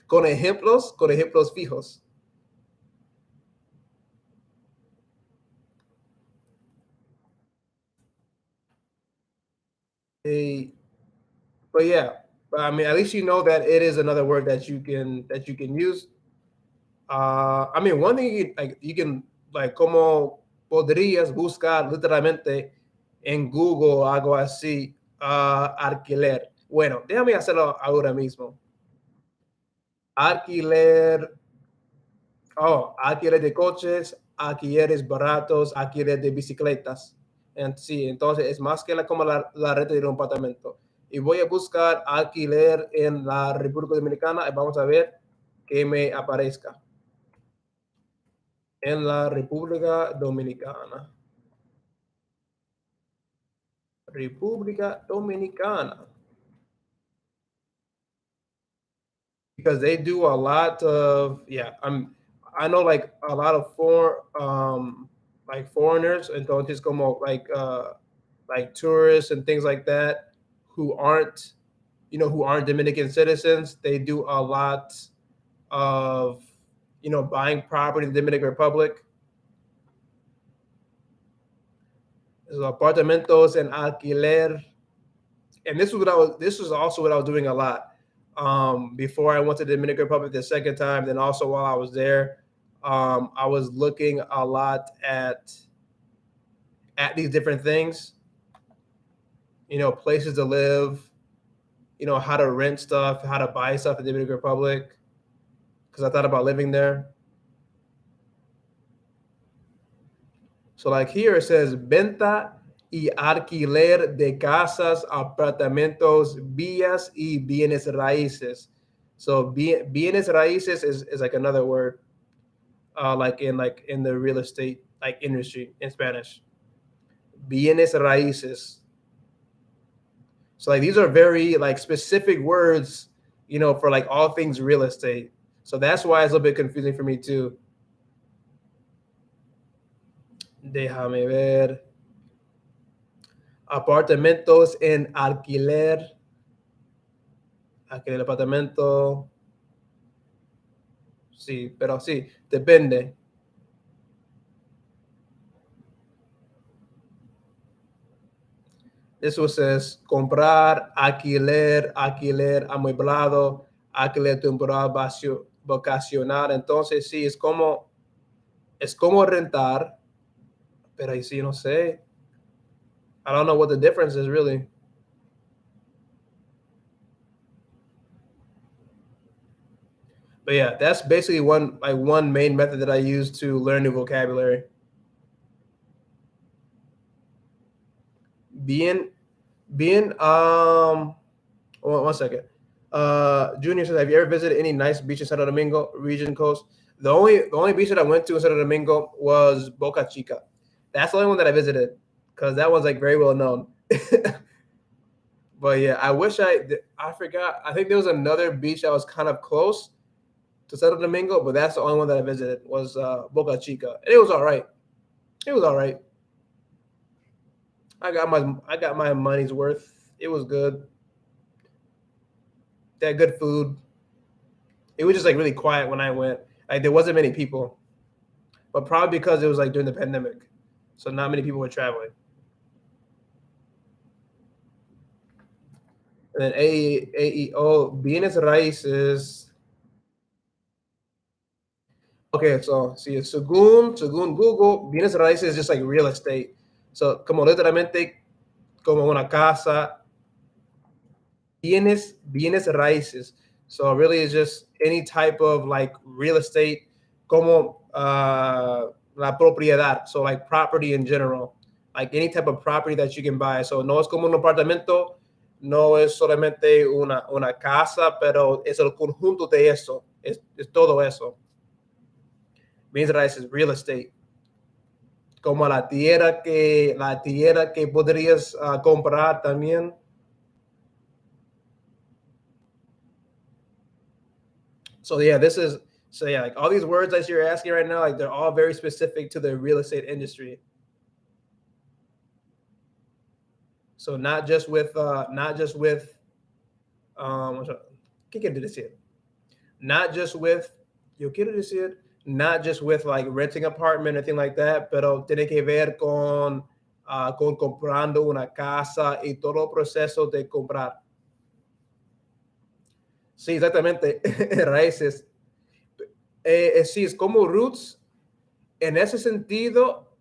S1: con ejemplos fijos. But yeah, I mean, at least you know that it is another word that you can use. I mean, one thing you can like como podrías buscar literalmente en Google algo así, alquiler. Bueno, déjame hacerlo ahora mismo. Alquiler, alquiler de coches, alquileres baratos, alquiler de bicicletas. Sí, entonces es más que como la renta de un apartamento. Y voy a buscar alquiler en la República Dominicana y vamos a ver que me aparezca. En la República Dominicana. República Dominicana. Because they do a lot of I know like a lot of foreigners, entonces como like tourists and things like that who aren't Dominican citizens. They do a lot of buying property in the Dominican Republic. So apartamentos en alquiler. And this was also what I was doing a lot before I went to the Dominican Republic the second time. Then also while I was there, I was looking a lot at these different things, places to live, how to rent stuff, how to buy stuff in the Dominican Republic, because I thought about living there. So like here it says venta y alquiler de casas, apartamentos, vías y bienes raíces. So bienes raíces is like another word, like in the real estate like industry in Spanish. Bienes raíces. So like these are very like specific words, for like all things real estate. So that's why it's a little bit confusing for me too. Déjame ver. Apartamentos en alquiler. Alquiler apartamento. Sí, pero sí, depende. Eso es comprar, alquiler, alquiler amueblado, alquiler temporal vacacional. Entonces, sí, es como rentar, pero ahí sí, no sé. I don't know what the difference is really. But yeah, that's basically one main method that I use to learn new vocabulary. Being being one second. Junior says, have you ever visited any nice beach in Santo Domingo region coast? The only beach that I went to in Santo Domingo was Boca Chica. That's the only one that I visited because that one's like very well known. But yeah, I forgot. I think there was another beach that was kind of close to Santo Domingo, but that's the only one that I visited was Boca Chica, and it was all right. It was all right. I got my money's worth. It was good. They had good food. It was just like really quiet when I went. Like there wasn't many people, but probably because it was like during the pandemic, so not many people were traveling. And then AEO, bienes raíces. Okay, so see, según Google, bienes raíces is just like real estate. So como literalmente como una casa, bienes raíces. So really, it's just any type of like real estate, como la propiedad. So like property in general, like any type of property that you can buy. So no es como un apartamento, no es solamente una casa, pero es el conjunto de eso. Es todo eso. Bienes raíces, real estate. Como la tierra que podrías comprar también. So yeah, like all these words that you're asking right now, like they're all very specific to the real estate industry. So ¿qué quiero decir? Not just with yo quiero decir not just with like renting apartment or anything like that, pero tiene que ver con comprando una casa y todo el proceso de comprar. Sí, exactamente, raíces. Sí, es como roots. En ese sentido,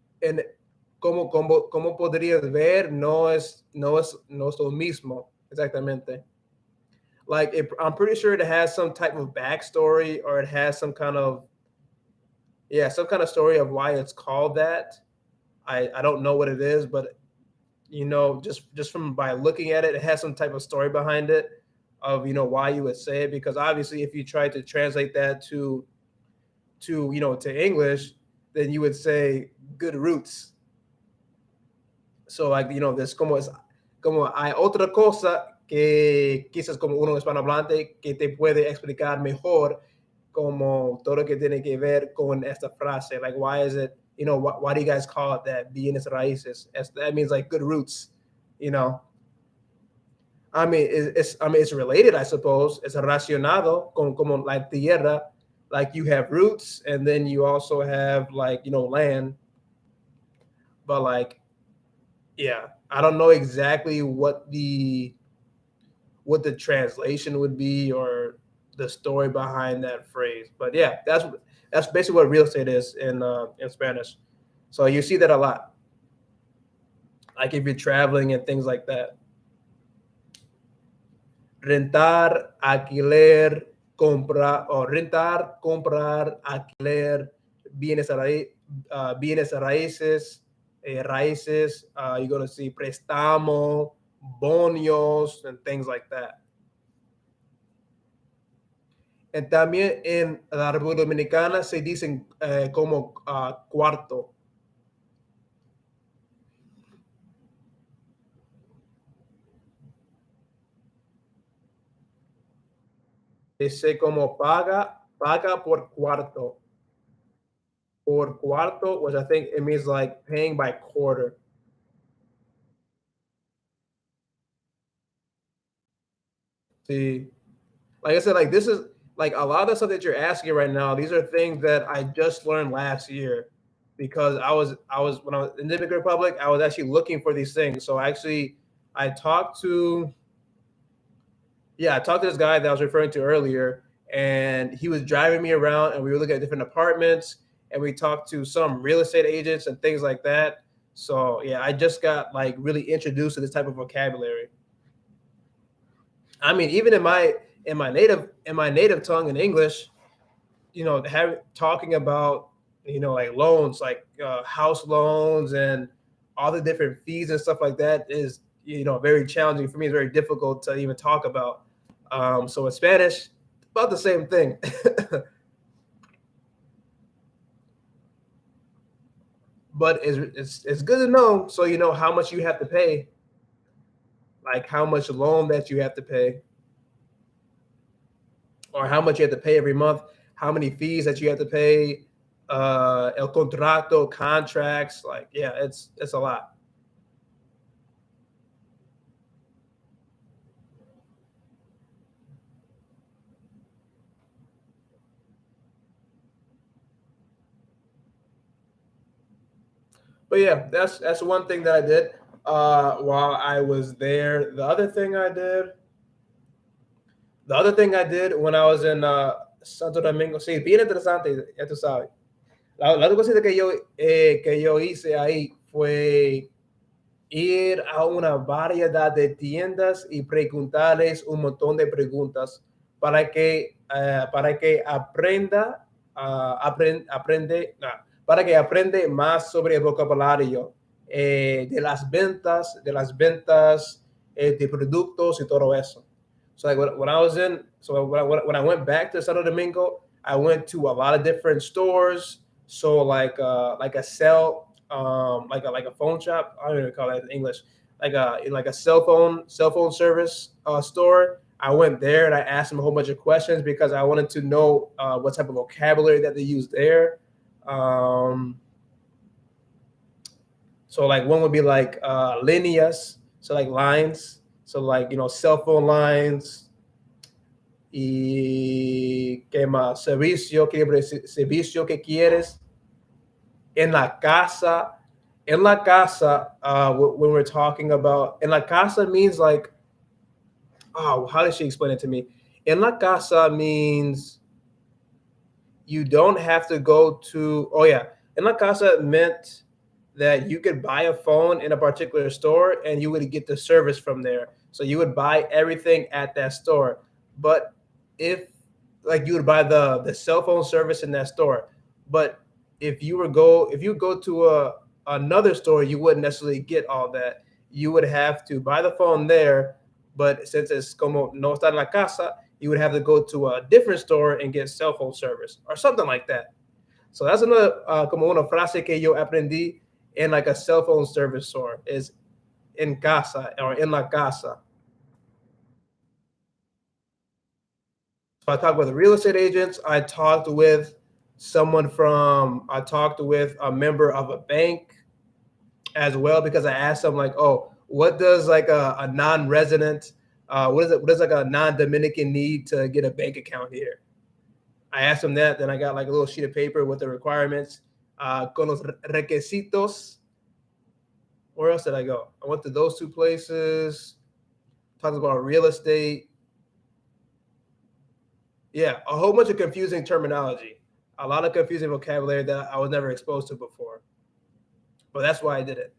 S1: como podrías ver, no es lo mismo, exactamente. Like, I'm pretty sure it has some type of backstory, or it has some kind of story of why it's called that. I don't know what it is, but just from by looking at it, it has some type of story behind it of why you would say it. Because obviously, if you try to translate that to English, then you would say good roots. So like there's como hay otra cosa que quizás como uno hispanohablante que te puede explicar mejor como todo lo que tiene que ver con esta frase. Like why is it, why do you guys call it that? Bienes raíces. That means like good roots, you know. I mean, it's related, I suppose. It's relacionado con como la tierra. Like you have roots, and then you also have like land. But like, yeah, I don't know exactly what the translation would be or the story behind that phrase. But yeah, that's basically what real estate is in Spanish. So you see that a lot, like if you're traveling and things like that. Rentar, alquiler, comprar, o rentar, comprar, alquiler, bienes raíces, raíces. You're gonna see préstamo, bonios, and things like that. También en la República Dominicana se dicen como cuarto. Dice como paga por cuarto. Por cuarto, which I think it means like paying by quarter. See, like I said, like this is like a lot of the stuff that you're asking right now, these are things that I just learned last year because I was when I was in the Dominican Republic, I was actually looking for these things. So actually, I talked to I talked to this guy that I was referring to earlier, and he was driving me around, and we were looking at different apartments, and we talked to some real estate agents and things like that. So yeah, I just got like really introduced to this type of vocabulary. I mean, even in my native tongue in English, talking about like loans, like house loans and all the different fees and stuff like that is very challenging for me. It's very difficult to even talk about. So in Spanish, about the same thing. But it's good to know, so you know how much you have to pay, like how much loan that you have to pay, or how much you have to pay every month, how many fees that you have to pay, el contrato, contracts, like yeah, it's a lot. But yeah, that's one thing that I did while I was there. The other thing I did when I was in Santo Domingo, sí, bien interesante, ya tú sabes. La otra cosita que yo hice ahí fue ir a una variedad de tiendas y preguntarles un montón de preguntas para que aprenda, para que aprende más sobre el vocabulario de las ventas de productos y todo eso. So like when I was in, so when I went back to Santo Domingo, I went to a lot of different stores. So like a like a phone shop. I don't even call that in English. Like a cell phone service store. I went there and I asked them a whole bunch of questions because I wanted to know what type of vocabulary that they use there. Um, so like one would be like líneas, so like lines. So like cell phone lines, y qué más, servicio que quieres en la casa. En la casa, when we're talking about en la casa means like, oh, how did she explain it to me? En la casa means you don't have to go to, oh yeah, en la casa meant that you could buy a phone in a particular store and you would get the service from there. So you would buy everything at that store. But if like you would buy the cell phone service in that store, but if you go to another store, you wouldn't necessarily get all that. You would have to buy the phone there, but since it's como no está en la casa, you would have to go to a different store and get cell phone service or something like that. So that's another como una frase que yo aprendí in like a cell phone service store is en casa or in la casa. So I talked with real estate agents. I talked with a member of a bank as well because I asked them like, oh, what does like a non-resident, what does like a non-Dominican need to get a bank account here? I asked them that. Then I got like a little sheet of paper with the requirements, con los requisitos. Where else did I go? I went to those two places. Talked about real estate. Yeah, a whole bunch of confusing terminology, a lot of confusing vocabulary that I was never exposed to before. But that's why I did it.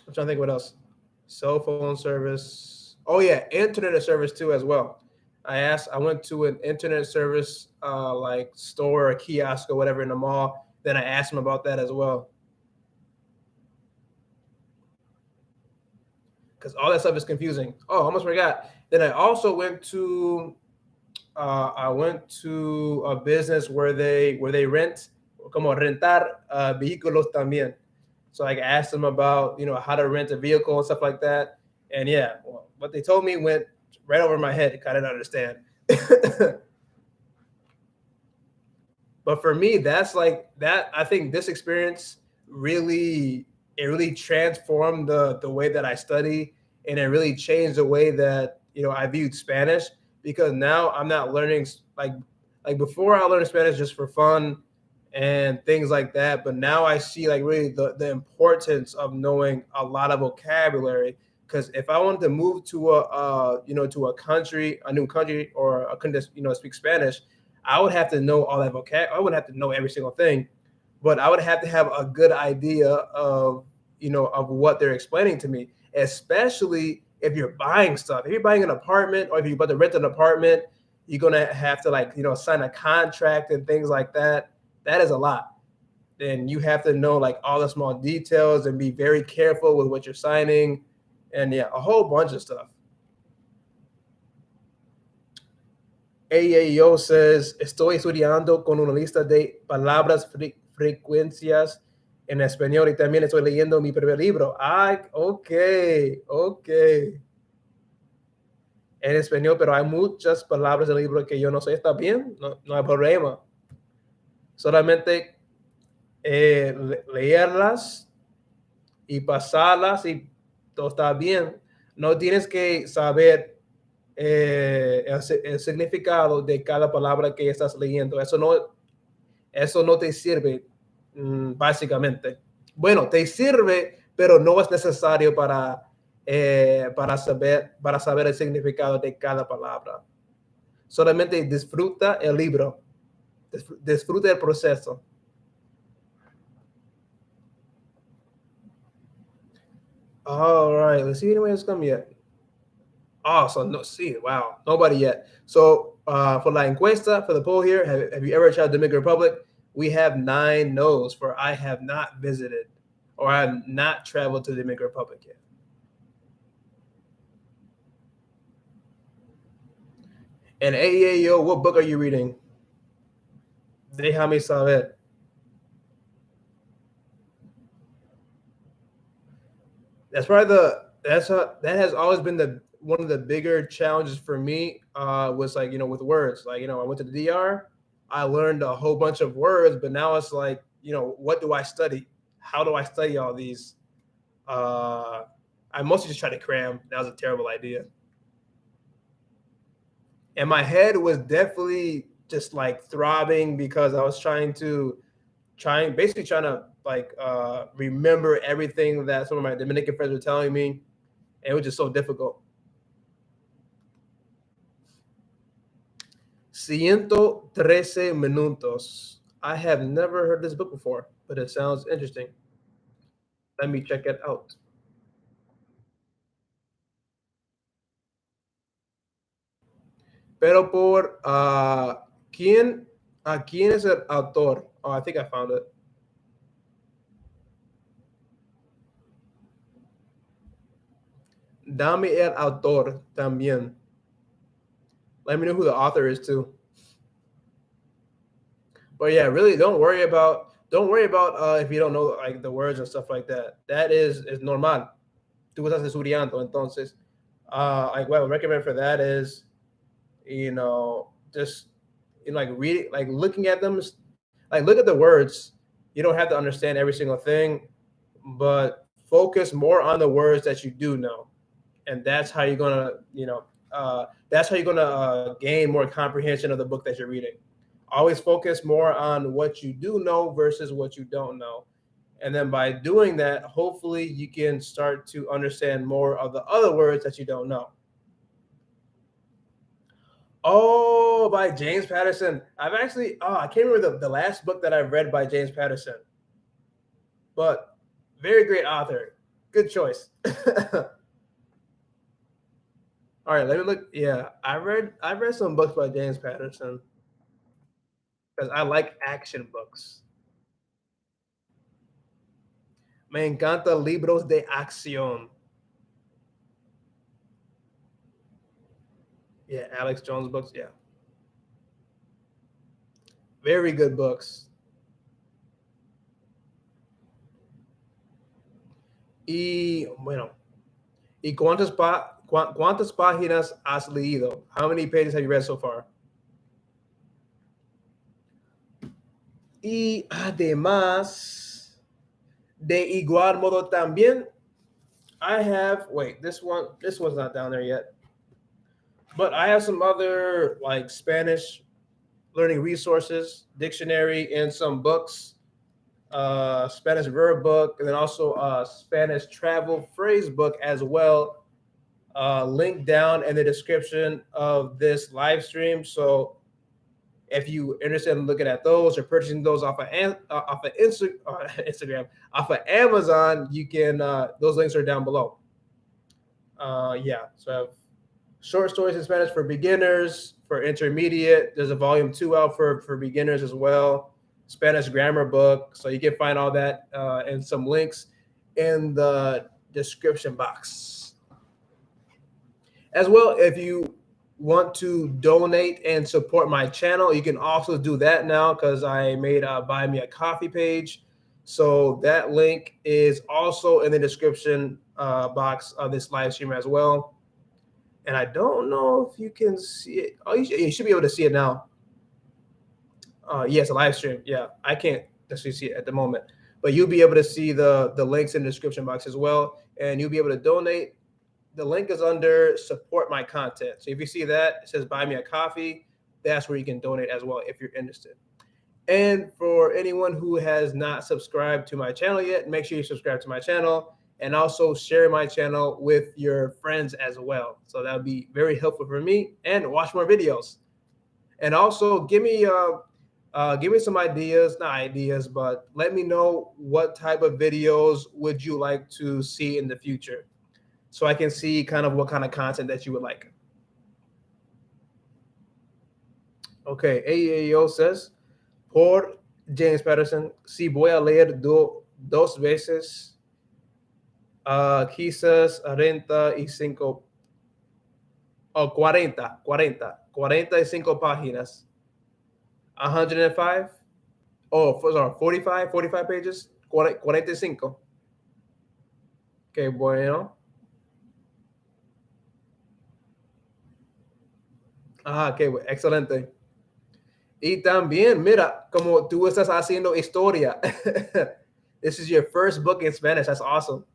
S1: I'm trying to think what else. Cell phone service. Oh yeah, internet service too as well. I went to an internet service like store or kiosk or whatever in the mall. Then I asked them about that as well. Because all that stuff is confusing. Oh, I almost forgot. Then I went to a business where they rent, como rentar vehículos también. So I asked them about how to rent a vehicle and stuff like that. And yeah, well, what they told me went right over my head. I didn't understand. But for me, that's like that. I think this experience really transformed the way that I study and it really changed the way that I viewed Spanish, because now I'm not learning like before. I learned Spanish just for fun and things like that, but now I see like really the importance of knowing a lot of vocabulary. Because if I wanted to move to to a new country, or a country that speak Spanish, I would have to know all that vocab. I wouldn't have to know every single thing, but I would have to have a good idea of what they're explaining to me, especially if you're buying stuff. If you're buying an apartment, or if you're about to rent an apartment, you're gonna have to sign a contract and things like that. That is a lot. Then you have to know like all the small details and be very careful with what you're signing, and yeah, a whole bunch of stuff. AAO says, estoy estudiando con una lista de palabras frecuencias en español, y también estoy leyendo mi primer libro. Ay, ok. En español, pero hay muchas palabras del libro que yo no sé. Está bien, no hay problema. Solamente leerlas y pasarlas y todo está bien. No tienes que saber el significado de cada palabra que estás leyendo. Eso no te sirve, básicamente. Bueno, te sirve, pero no es necesario para saber el significado de cada palabra. Solamente disfruta el libro, disfruta el proceso. All right, let's see if anyone has come yet. Oh, so no, see, wow, nobody yet. So for la encuesta, for the poll here, have you ever traveled to Dominican Republic? We have 9 no's for I have not visited, or I have not traveled to the Dominican Republic yet. And AEAO, what book are you reading? Déjame saber. That's probably that has always been one of the bigger challenges for me, was like, with words. Like, I went to the DR, I learned a whole bunch of words, but now it's like, what do I study? How do I study all these? I mostly just try to cram. That was a terrible idea. And my head was definitely just like throbbing, because I was basically trying to like remember everything that some of my Dominican friends were telling me, and it was just so difficult. 113 minutos. I have never heard this book before, but it sounds interesting. Let me check it out. Pero por quién es el autor? Oh, I think I found it. Dame el autor también. Let me know who the author is too. But yeah, really don't worry about if you don't know like the words and stuff like that. That is normal. Tú estás estudiando, entonces like what I would recommend for that is just like reading, like looking at them, like look at the words. You don't have to understand every single thing, but focus more on the words that you do know, and that's how you're gonna gain more comprehension of the book that you're reading. Always focus more on what you do know versus what you don't know, and then by doing that, hopefully you can start to understand more of the other words that you don't know. Oh, by James Patterson. I've actually, I can't remember the last book that I've read by James Patterson, but very great author. Good choice. All right, let me look. Yeah, I've read some books by James Patterson, because I like action books. Me encanta libros de acción. Yeah, Alex Jones books. Yeah, very good books. Y bueno, ¿y cuántas páginas has leído? How many pages have you read so far? Y además, de igual modo también, I have, wait, this one's not down there yet. But I have some other like Spanish learning resources, dictionary, and some books. Spanish verb book, and then also Spanish travel phrase book as well. Link down in the description of this live stream. So if you are interested in looking at those or purchasing those off of Instagram, off of Amazon, you can. Those links are down below. Yeah, so I have short stories in Spanish for beginners, for intermediate. There's a volume 2 out for beginners as well. Spanish grammar book. So you can find all that and some links in the description box. As well, if you want to donate and support my channel, you can also do that now because I made a Buy Me a Coffee page. So that link is also in the description box of this live stream as well. And I don't know if you can see it. Oh, you should be able to see it now. Yes, a live stream. Yeah, I can't necessarily see it at the moment, but you'll be able to see the links in the description box as well, and you'll be able to donate. The link is under support my content. So if you see that, it says buy me a coffee. That's where you can donate as well if you're interested. And for anyone who has not subscribed to my channel yet, make sure you subscribe to my channel and also share my channel with your friends as well. So that would be very helpful for me, and watch more videos. And also give me some ideas, not ideas, but let me know what type of videos would you like to see in the future, so I can see kind of what kind of content that you would like. Okay, AEO says, por James Patterson, si voy a leer dos veces, quizás 45, 45 páginas. 105? Oh, sorry, 45 pages? 45. Okay, bueno. Okay, excelente. Y también, mira, como tú estás haciendo historia. This is your first book in Spanish. That's awesome.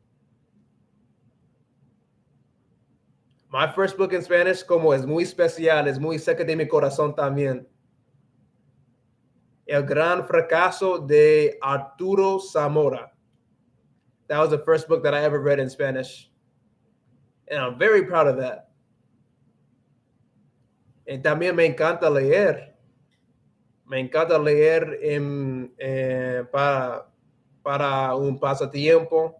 S1: My first book in Spanish, como es muy especial, es muy cerca de mi corazón también. El gran fracaso de Arturo Zamora. That was the first book that I ever read in Spanish. And I'm very proud of that. Y también me encanta leer. Me encanta leer para un pasatiempo.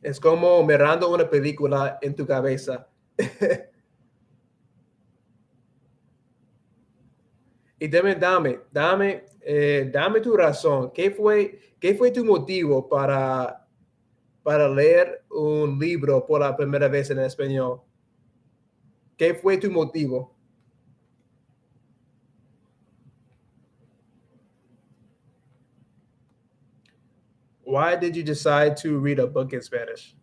S1: Es como mirando una película en tu cabeza. Y dame tu razón. ¿Qué fue tu motivo para leer un libro por la primera vez en español? ¿Qué fue tu motivo? Why did you decide to read a book in Spanish?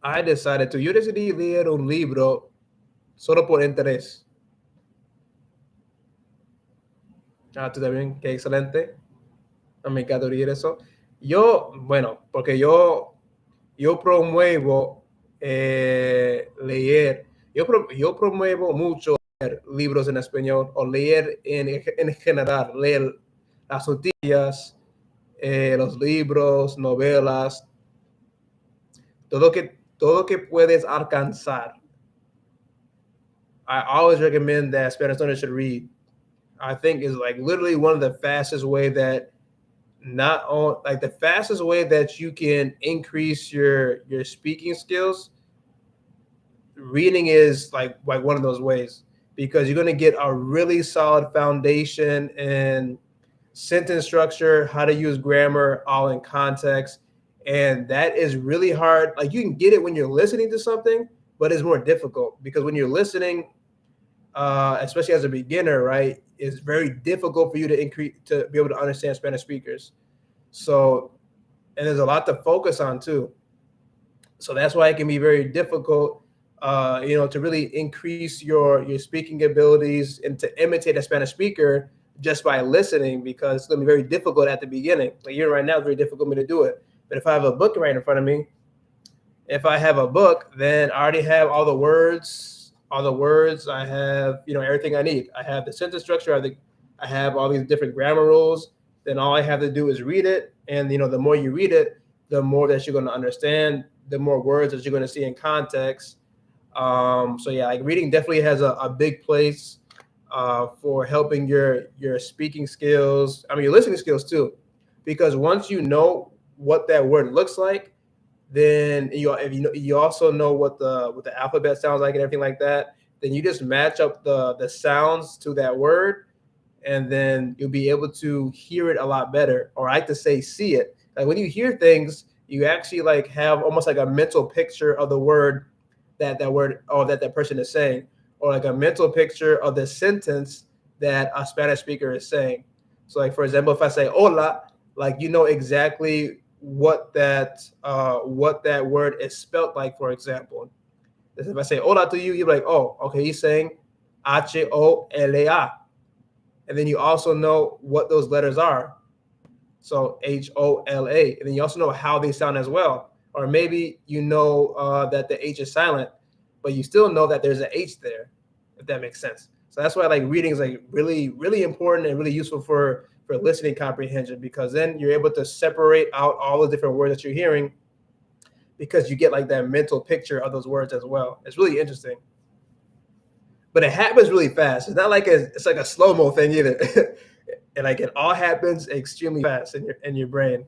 S1: Yo decidí leer un libro solo por interés. Tú también, qué excelente. Me encanta oír eso. Porque yo promuevo leer. Yo promuevo mucho leer libros en español o leer en general, leer las noticias, los libros, novelas, todo que puedes alcanzar. I always recommend that Spanish learners should read. I think is like literally one of the fastest way that the fastest way that you can increase your speaking skills. Reading is like one of those ways, because you're going to get a really solid foundation in sentence structure, how to use grammar, all in context. And that is really hard. Like, you can get it when you're listening to something, but it's more difficult because when you're listening, especially as a beginner, right, it's very difficult for you to be able to understand Spanish speakers. So and there's a lot to focus on too. So that's why it can be very difficult, to really increase your speaking abilities and to imitate a Spanish speaker just by listening, because it's going to be very difficult at the beginning. Like even right now, it's very difficult for me to do it. But if I have a book right in front of me, then I already have all the words. I have everything I need. I have the sentence structure. I have all these different grammar rules. Then all I have to do is read it, and the more you read it, the more that you're going to understand, the more words that you're going to see in context. So yeah, like reading definitely has a big place for helping your speaking skills. I mean, your listening skills too, because once you know what that word looks like, then you also know what the alphabet sounds like and everything like that. Then you just match up the sounds to that word, and then you'll be able to hear it a lot better. Or I like to say, see it. Like when you hear things, you actually like have almost like a mental picture of the word that word or that person is saying, or like a mental picture of the sentence that a Spanish speaker is saying. So like for example, if I say hola, like exactly what that word is spelt like. For example, if I say hola to you, you're like, oh, okay, he's saying HOLA, and then you also know what those letters are. So HOLA, and then you also know how they sound as well. Or maybe that the H is silent, but you still know that there's an H there, if that makes sense. So that's why like reading is like really, really important and really useful for listening comprehension, because then you're able to separate out all the different words that you're hearing, because you get like that mental picture of those words as well. It's really interesting. But it happens really fast. It's not like it's like a slow-mo thing either. And like it all happens extremely fast in your brain.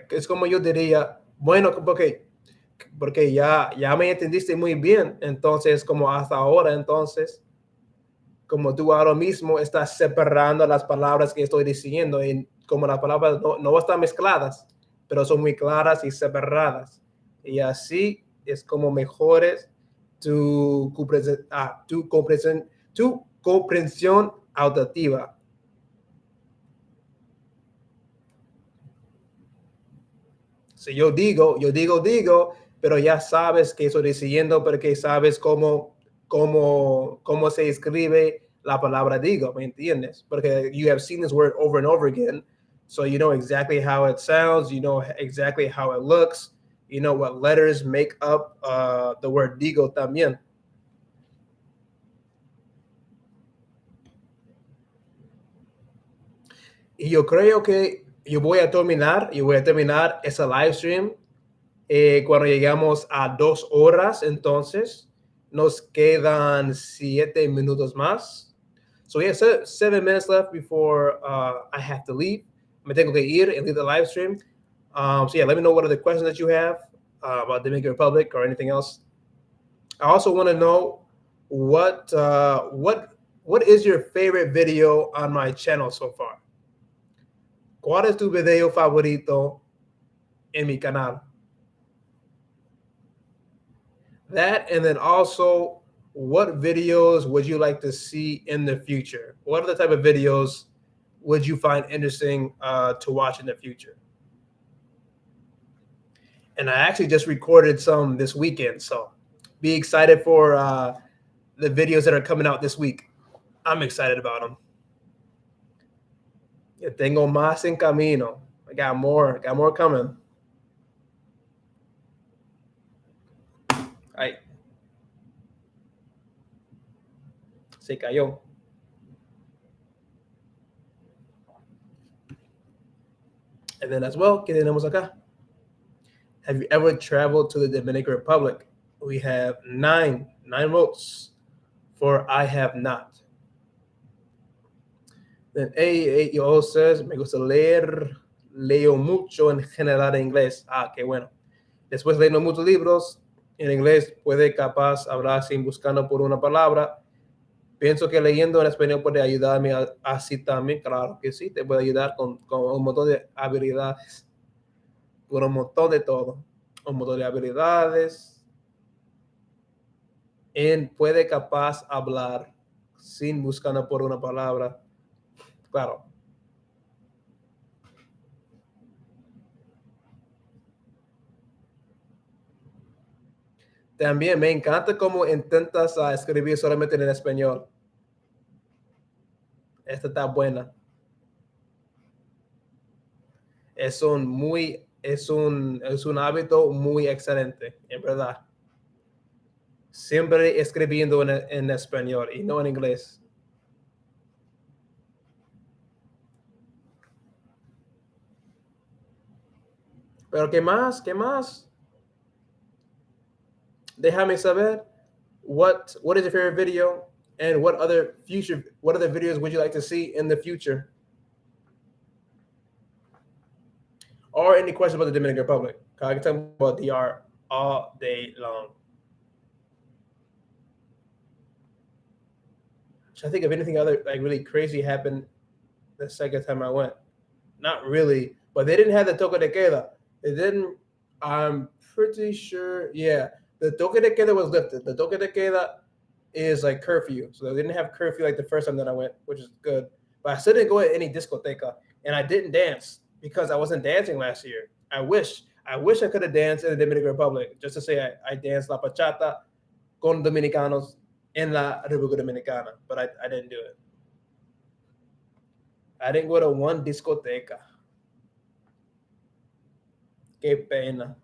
S1: Es como yo diría, bueno, porque ya me entendiste muy bien, entonces como hasta ahora, entonces, como tú ahora mismo estás separando las palabras que estoy diciendo, y como las palabras no están mezcladas, pero son muy claras y separadas. Y así es como mejores tu comprensión auditiva. Si yo digo, pero ya sabes que estoy diciendo, porque sabes cómo se escribe la palabra digo, ¿me entiendes? Porque you have seen this word over and over again, so you know exactly how it sounds, you know exactly how it looks, you know what letters make up the word digo también. Y yo creo que yo voy a terminar ese live stream cuando llegamos a 2 horas. Entonces nos quedan 7 minutos más. So we have 7 minutes left before I have to leave. Me tengo que ir and leave the live stream. So yeah, let me know what other questions that you have about Dominican Republic or anything else. I also want to know what is your favorite video on my channel so far? ¿Cuál es tu video favorito en mi canal? That, and then also, what videos would you like to see in the future? What other type of videos would you find interesting to watch in the future? And I actually just recorded some this weekend, so be excited for the videos that are coming out this week. I'm excited about them. Ya tengo más en camino. I got more coming. Ay. Se cayó. And then as well, ¿qué tenemos acá? Have you ever traveled to the Dominican Republic? We have nine votes for I have not. Then AO says, me gusta leer, leo mucho en general en inglés. Ah, qué bueno. Después leyendo muchos libros en inglés, puede capaz hablar sin buscando por una palabra. Pienso que leyendo en español puede ayudarme así también. Claro que sí, te puede ayudar con un montón de habilidades. Con un montón de todo. Un montón de habilidades. Puede capaz hablar sin buscando por una palabra. Claro. También me encanta cómo intentas escribir solamente en español. Esta está buena. Es un hábito muy excelente, en verdad. Siempre escribiendo en español y no en inglés. Pero ¿qué más? ¿Qué más? Déjame saber what is your favorite video and what other videos would you like to see in the future? Or any questions about the Dominican Republic? I can talk about DR all day long. So I think if anything other like really crazy happened the second time I went. Not really, but they didn't have the toque de queda. They didn't. I'm pretty sure. Yeah, the toque de queda was lifted. The toque de queda is like curfew, so they didn't have curfew like the first time that I went, which is good. But I still didn't go to any discoteca, and I didn't dance because I wasn't dancing last year. I wish I could have danced in the Dominican Republic just to say I danced la bachata con dominicanos in la República Dominicana, but I didn't do it. I didn't go to one discoteca. Qué pena.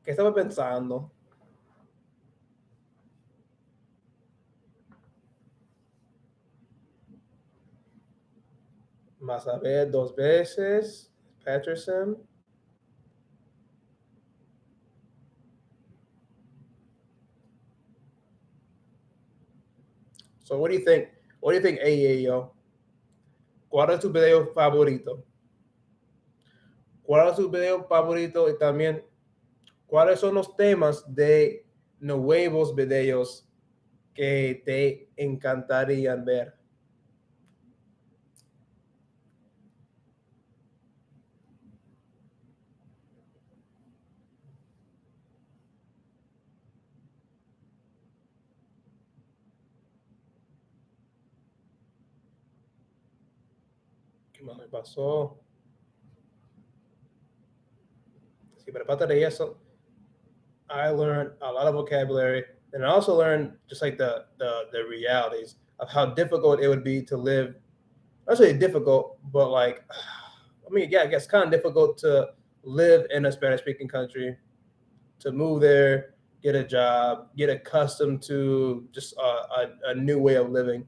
S1: ¿Qué estaba pensando? Más a ver, 2 veces. Patterson. So what do you think? What do you think, AAO? ¿Cuál es tu video favorito? ¿Cuál es tu video favorito? Y también, ¿cuáles son los temas de nuevos videos que te encantarían ver? ¿Qué más me pasó? Sí, pero aparte de eso, I learned a lot of vocabulary, and I also learned just like the realities of how difficult it would be to live. Not really difficult, but like, I mean, yeah, I guess kind of difficult to live in a Spanish-speaking country, to move there, get a job, get accustomed to just a new way of living.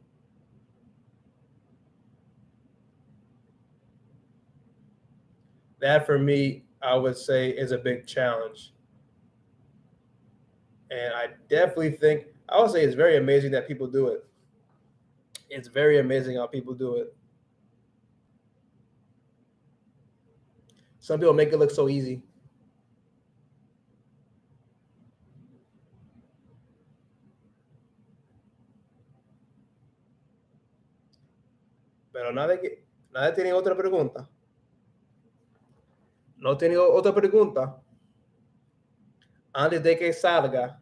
S1: That for me, I would say, is a big challenge. And I definitely think, I would say it's very amazing that people do it. It's very amazing how people do it. Some people make it look so easy. Pero nadie tiene otra pregunta. No tiene otra pregunta. Antes de que salga.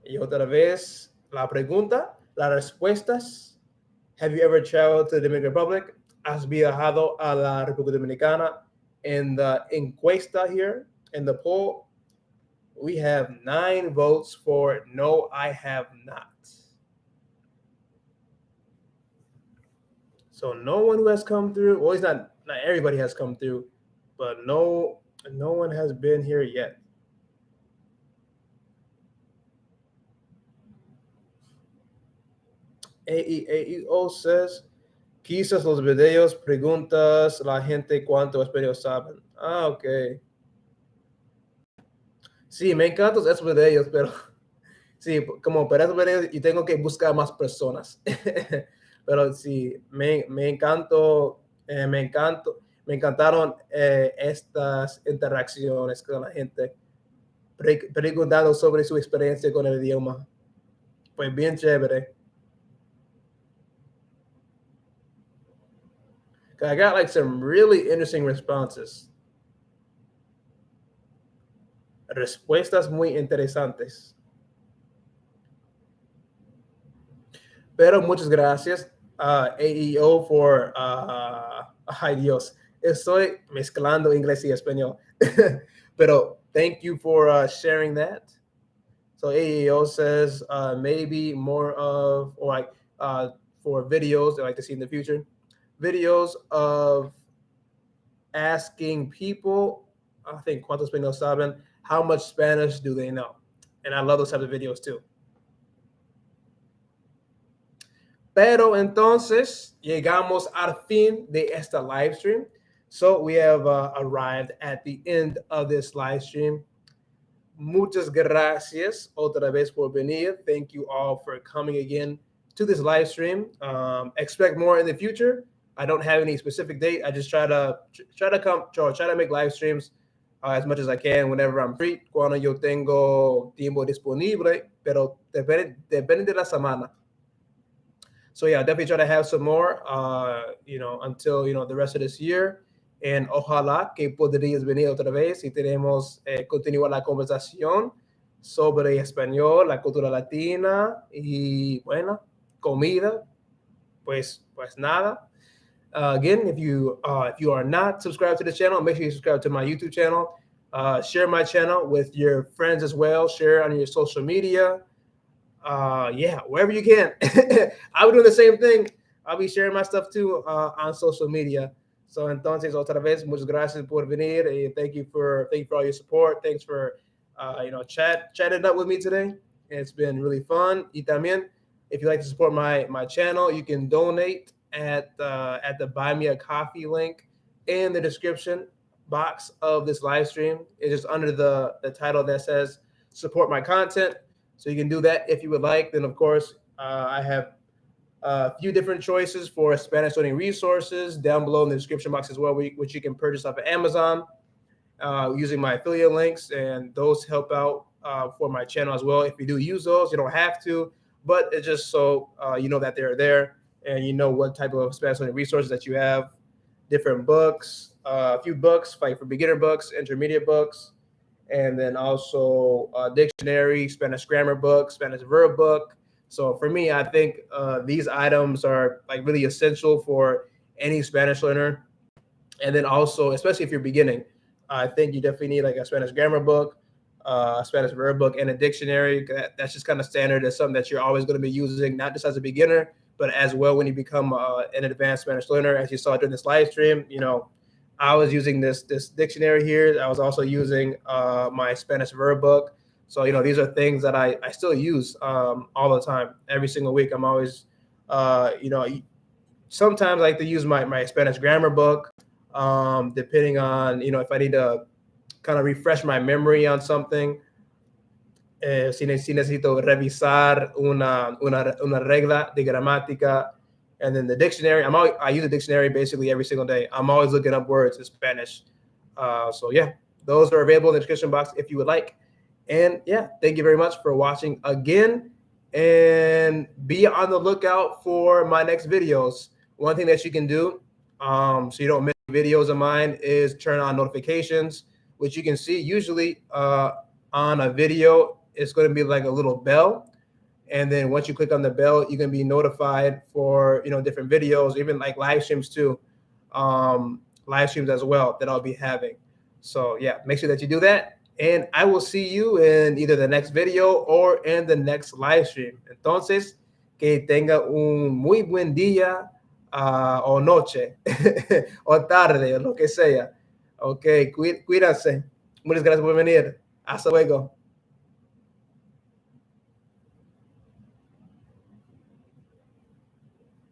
S1: Y otra vez, la pregunta, las respuestas. Have you ever traveled to the Dominican Republic? ¿Has viajado a la República Dominicana? In the encuesta here, in the poll, we have 9 votes for no, I have not. So no one who has come through, well, it's not everybody has come through, but no one has been here yet. AEO says, quizás los videos preguntas la gente cuánto videos saben. Ah, ok. Sí, me encantan esos videos, pero sí, como para esos videos y tengo que buscar más personas. Pero sí, me encantó, me encantaron estas interacciones con la gente, preguntando sobre su experiencia con el idioma. Pues bien chévere. I got like some really interesting responses. Respuestas muy interesantes. Pero muchas gracias, AEO, for, ay Dios, estoy mezclando inglés y español. Pero thank you for sharing that. So AEO says maybe more of, or like for videos they like to see in the future, videos of asking people, I think cuántos español saben, how much Spanish do they know? And I love those types of videos too. Pero entonces llegamos al fin de esta live stream. So we have arrived at the end of this live stream. Muchas gracias otra vez por venir. Thank you all for coming again to this live stream. Expect more in the future. I don't have any specific date. I just try to make live streams as much as I can whenever I'm free. Cuando yo tengo tiempo disponible, pero depende de la semana. So yeah, definitely try to have some more, until, the rest of this year. And ojalá que podrías venir otra vez y tenemos continuar la conversación sobre español, la cultura latina y, bueno, comida. Pues nada. Again, if you are not subscribed to the channel, make sure you subscribe to my YouTube channel. Share my channel with your friends as well. Share on your social media. Wherever you can. I'll be doing the same thing. I'll be sharing my stuff too on social media. So entonces otra vez, muchas gracias por venir. Thank you for all your support. Thanks for chatting up with me today. It's been really fun. Y también, if you'd like to support my channel, you can donate at the Buy Me a Coffee link in the description box of this live stream. It's just under the title that says support my content. So you can do that if you would like. Then, of course, I have a few different choices for Spanish learning resources down below in the description box as well, which you can purchase off of Amazon using my affiliate links. And those help out for my channel as well. If you do use those, you don't have to, but it's just so you know that they're there and you know what type of Spanish learning resources that you have. Different books, a few books, like for beginner books, intermediate books, and then also dictionary, Spanish grammar book, Spanish verb book. So for me, I think these items are like really essential for any Spanish learner. And then also, especially if you're beginning, I think you definitely need like a Spanish grammar book, a Spanish verb book, and a dictionary. That's just kind of standard. It's something that you're always going to be using, not just as a beginner, but as well when you become an advanced Spanish learner. As you saw during this live stream, I was using this dictionary here. I was also using my Spanish verb book. So, these are things that I still use all the time, every single week. I'm always, sometimes I like to use my Spanish grammar book, depending on, if I need to kind of refresh my memory on something. Si necesito revisar una regla de gramática. And then the dictionary, I use a dictionary basically every single day. I'm always looking up words in Spanish. So yeah, those are available in the description box if you would like. And yeah, thank you very much for watching again. And be on the lookout for my next videos. One thing that you can do so you don't miss videos of mine is turn on notifications, which you can see usually on a video. It's going to be like a little bell. And then once you click on the bell, you can be notified for, different videos, even like live streams too, live streams as well that I'll be having. So yeah, make sure that you do that. And I will see you in either the next video or in the next live stream. Entonces, que tenga un muy buen día o noche o tarde o lo que sea. Ok, cuídense. Muchas gracias por venir. Hasta luego.